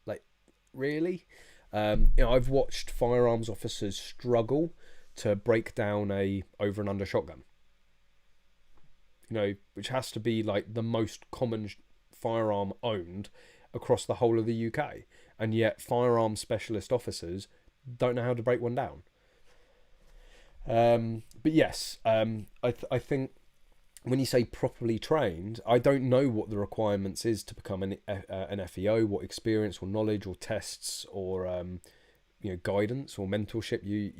Speaker 1: Like, really? I've watched firearms officers struggle to break down a over and under shotgun, which has to be like the most common firearm owned across the whole of the UK, and yet firearm specialist officers don't know how to break one down. But yes, I think when you say properly trained, I don't know what the requirements is to become an FEO, what experience or knowledge or tests or guidance or mentorship you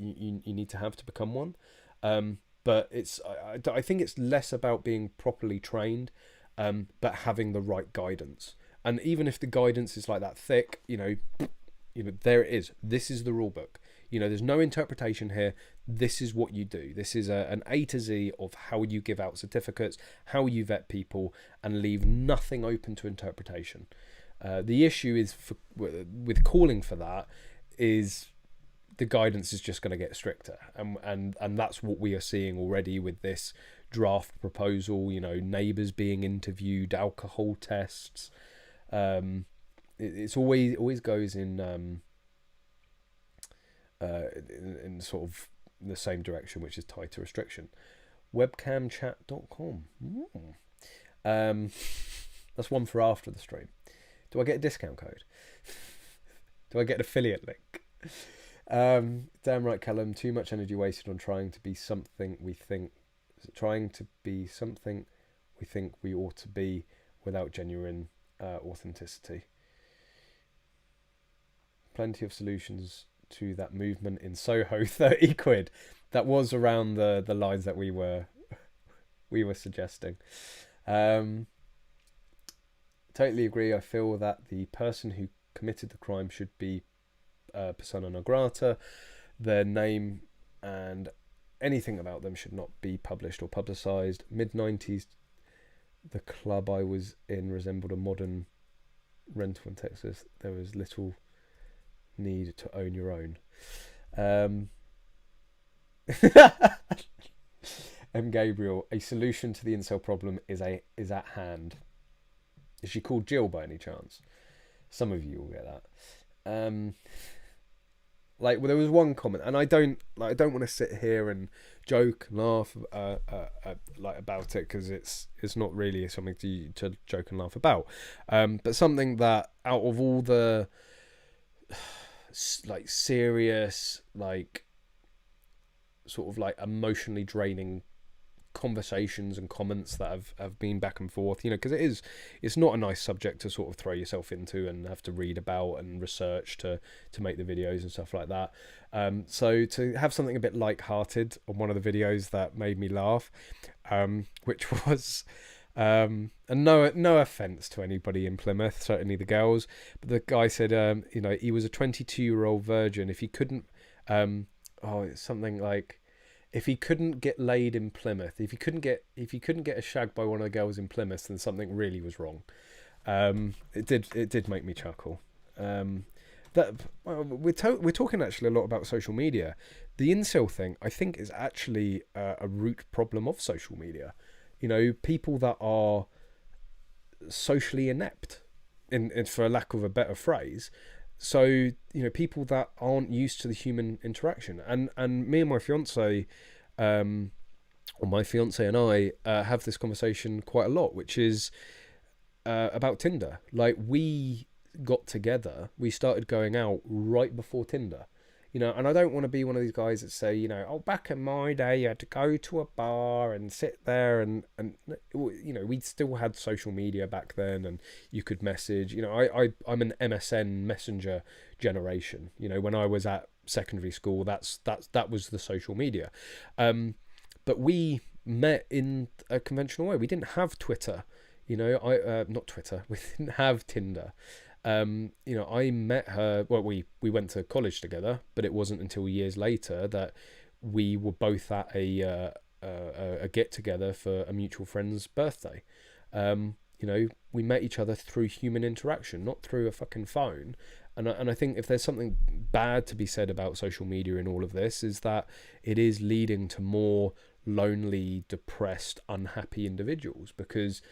Speaker 1: need to have become one. But I think it's less about being properly trained, but having the right guidance. And even if the guidance is like that thick, there it is. This is the rule book. There's no interpretation here. This is what you do. This is an A to Z of how you give out certificates, how you vet people, and leave nothing open to interpretation. The issue is with calling for that is the guidance is just going to get stricter, and that's what we are seeing already with this draft proposal. Neighbours being interviewed, alcohol tests. It's always goes in sort of the same direction, which is tighter restriction. Webcamchat.com. That's one for after the stream. Do I get a discount code? Do I get an affiliate link? Damn right, Callum. Too much energy wasted on trying to be something we think we ought to be without genuine authenticity. Plenty of solutions to that movement in Soho. 30 quid. That was around the lines that we were suggesting. Totally agree. I feel that the person who committed the crime should be persona non grata. Their name and anything about them should not be published or publicised. Mid-90s, the club I was in resembled a modern rental in Texas. There was little need to own your own. M. Gabriel, a solution to the incel problem is at hand. Is she called Jill by any chance? Some of you will get that. There was one comment, and I don't want to sit here and joke and laugh about it, because it's not really something to joke and laugh about. But something that out of all the serious, sort of emotionally draining conversations and comments that have been back and forth, because it's not a nice subject to sort of throw yourself into and have to read about and research to make the videos and stuff like that. So to have something a bit light-hearted on one of the videos that made me laugh, which was and no offense to anybody in Plymouth, certainly the girls, but the guy said he was a 22-year-old virgin. If he couldn't it's something like, if he couldn't get laid in Plymouth, if he couldn't get a shag by one of the girls in Plymouth, then something really was wrong. It did make me chuckle. We're talking actually a lot about social media. The incel thing, I think, is actually a root problem of social media. People that are socially inept, in for lack of a better phrase. So, people that aren't used to the human interaction. And me and my fiance, or my fiance and I, have this conversation quite a lot, which is about Tinder. We got together, we started going out right before Tinder. And I don't want to be one of these guys that say, back in my day, you had to go to a bar and sit there and we still had social media back then, and you could message. I'm an MSN Messenger generation. When I was at secondary school, that was the social media. But we met in a conventional way. We didn't have Twitter. Not Twitter. We didn't have Tinder. I met her, we went to college together, but it wasn't until years later that we were both at a get together for a mutual friend's birthday. We met each other through human interaction, not through a fucking phone. And I think if there's something bad to be said about social media in all of this, is that it is leading to more lonely, depressed, unhappy individuals, because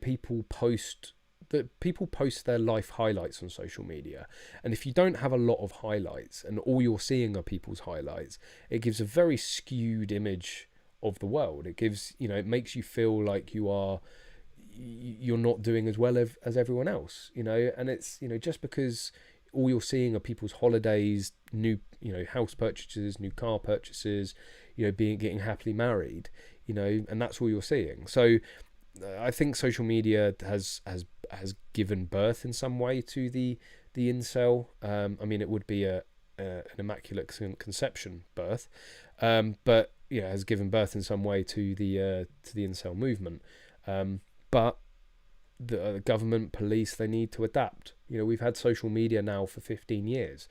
Speaker 1: people post that people post their life highlights on social media, and if you don't have a lot of highlights and all you're seeing are people's highlights, it gives a very skewed image of the world. It gives, it makes you feel like you're not doing as well as everyone else, and it's, just because all you're seeing are people's holidays, new, house purchases, new car purchases, getting happily married, and that's all you're seeing. So I think social media has given birth in some way to the incel. I mean, it would be an immaculate conception birth, but has given birth in some way to the incel movement. But the government, police, they need to adapt. We've had social media now for 15 years,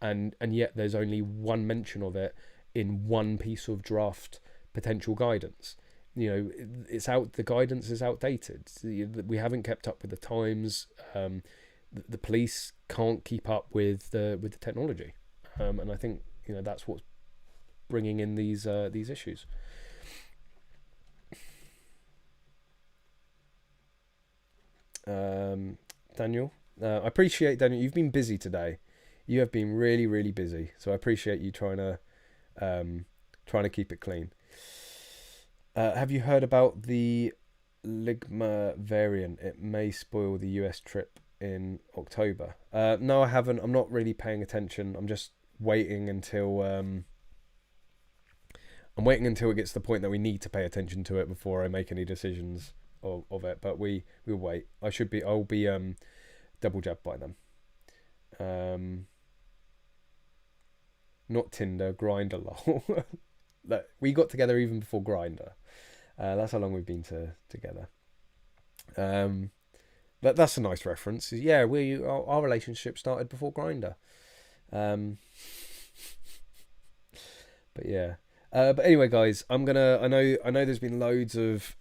Speaker 1: and yet there's only one mention of it in one piece of draft potential guidance. It's out. The guidance is outdated. We haven't kept up with the times. The police can't keep up with the technology, and I think that's what's bringing in these issues. Daniel, I appreciate, Daniel, you've been busy today. You have been really, really busy, so I appreciate you trying to keep it clean. Have you heard about the Ligma variant? It may spoil the US trip in October. No, I haven't. I'm not really paying attention. I'm just waiting until it gets to the point that we need to pay attention to it before I make any decisions of it. But we'll wait. I'll be double jabbed by them. Not Tinder, Grindr, lol. We got together even before Grindr. That's how long we've been together. That's a nice reference. Yeah, our relationship started before Grindr. But yeah. But anyway, guys, I know there's been loads of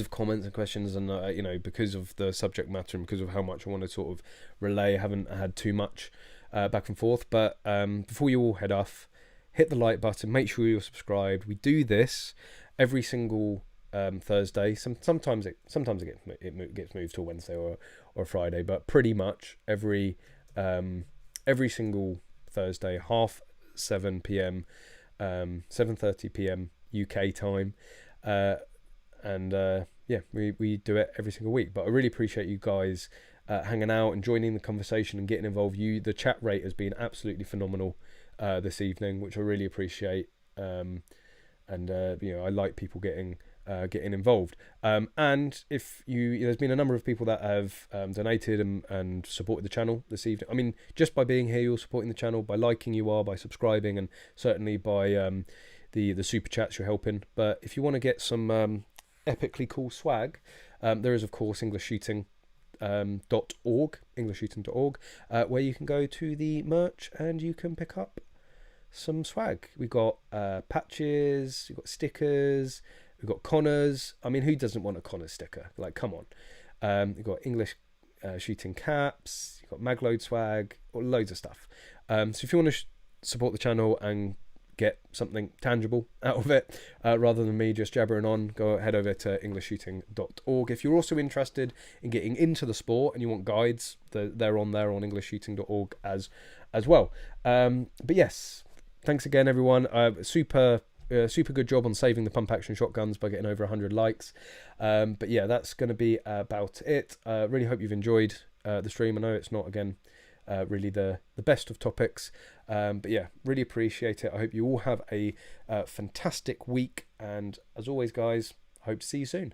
Speaker 1: comments and questions, and because of the subject matter and because of how much I want to sort of relay, I haven't had too much back and forth. But before you all head off, hit the like button, make sure you're subscribed. We do this every single Thursday. Sometimes it gets moved to a Wednesday or Friday, but pretty much every single Thursday, 7 p.m, 7:30 p.m. UK time, and we do it every single week. But I really appreciate you guys hanging out and joining the conversation and getting involved. The chat rate has been absolutely phenomenal this evening, which I really appreciate. I like people getting involved. And if there's been a number of people that have donated and supported the channel this evening. I mean, just by being here, you're supporting the channel. By liking, you are. By subscribing, and certainly by the super chats, you're helping. But if you want to get some epically cool swag, there is of course EnglishShooting. EnglishShooting.org, where you can go to the merch and you can pick up some swag. We've got patches, we've got stickers, we've got Connors. I mean, who doesn't want a Connor sticker? Like, come on. We've got English shooting caps, you've got Magload swag, or loads of stuff. So if you want to support the channel and get something tangible out of it, rather than me just jabbering on, head over to EnglishShooting.org. If you're also interested in getting into the sport and you want guides, they're on there on EnglishShooting.org as well. But yes, thanks again, everyone. Super good job on saving the pump action shotguns by getting over 100 likes. But yeah, that's going to be about it. Really hope you've enjoyed the stream. I know it's not, again, really the best of topics, but yeah, really appreciate it. I hope you all have a fantastic week, and as always, guys, I hope to see you soon.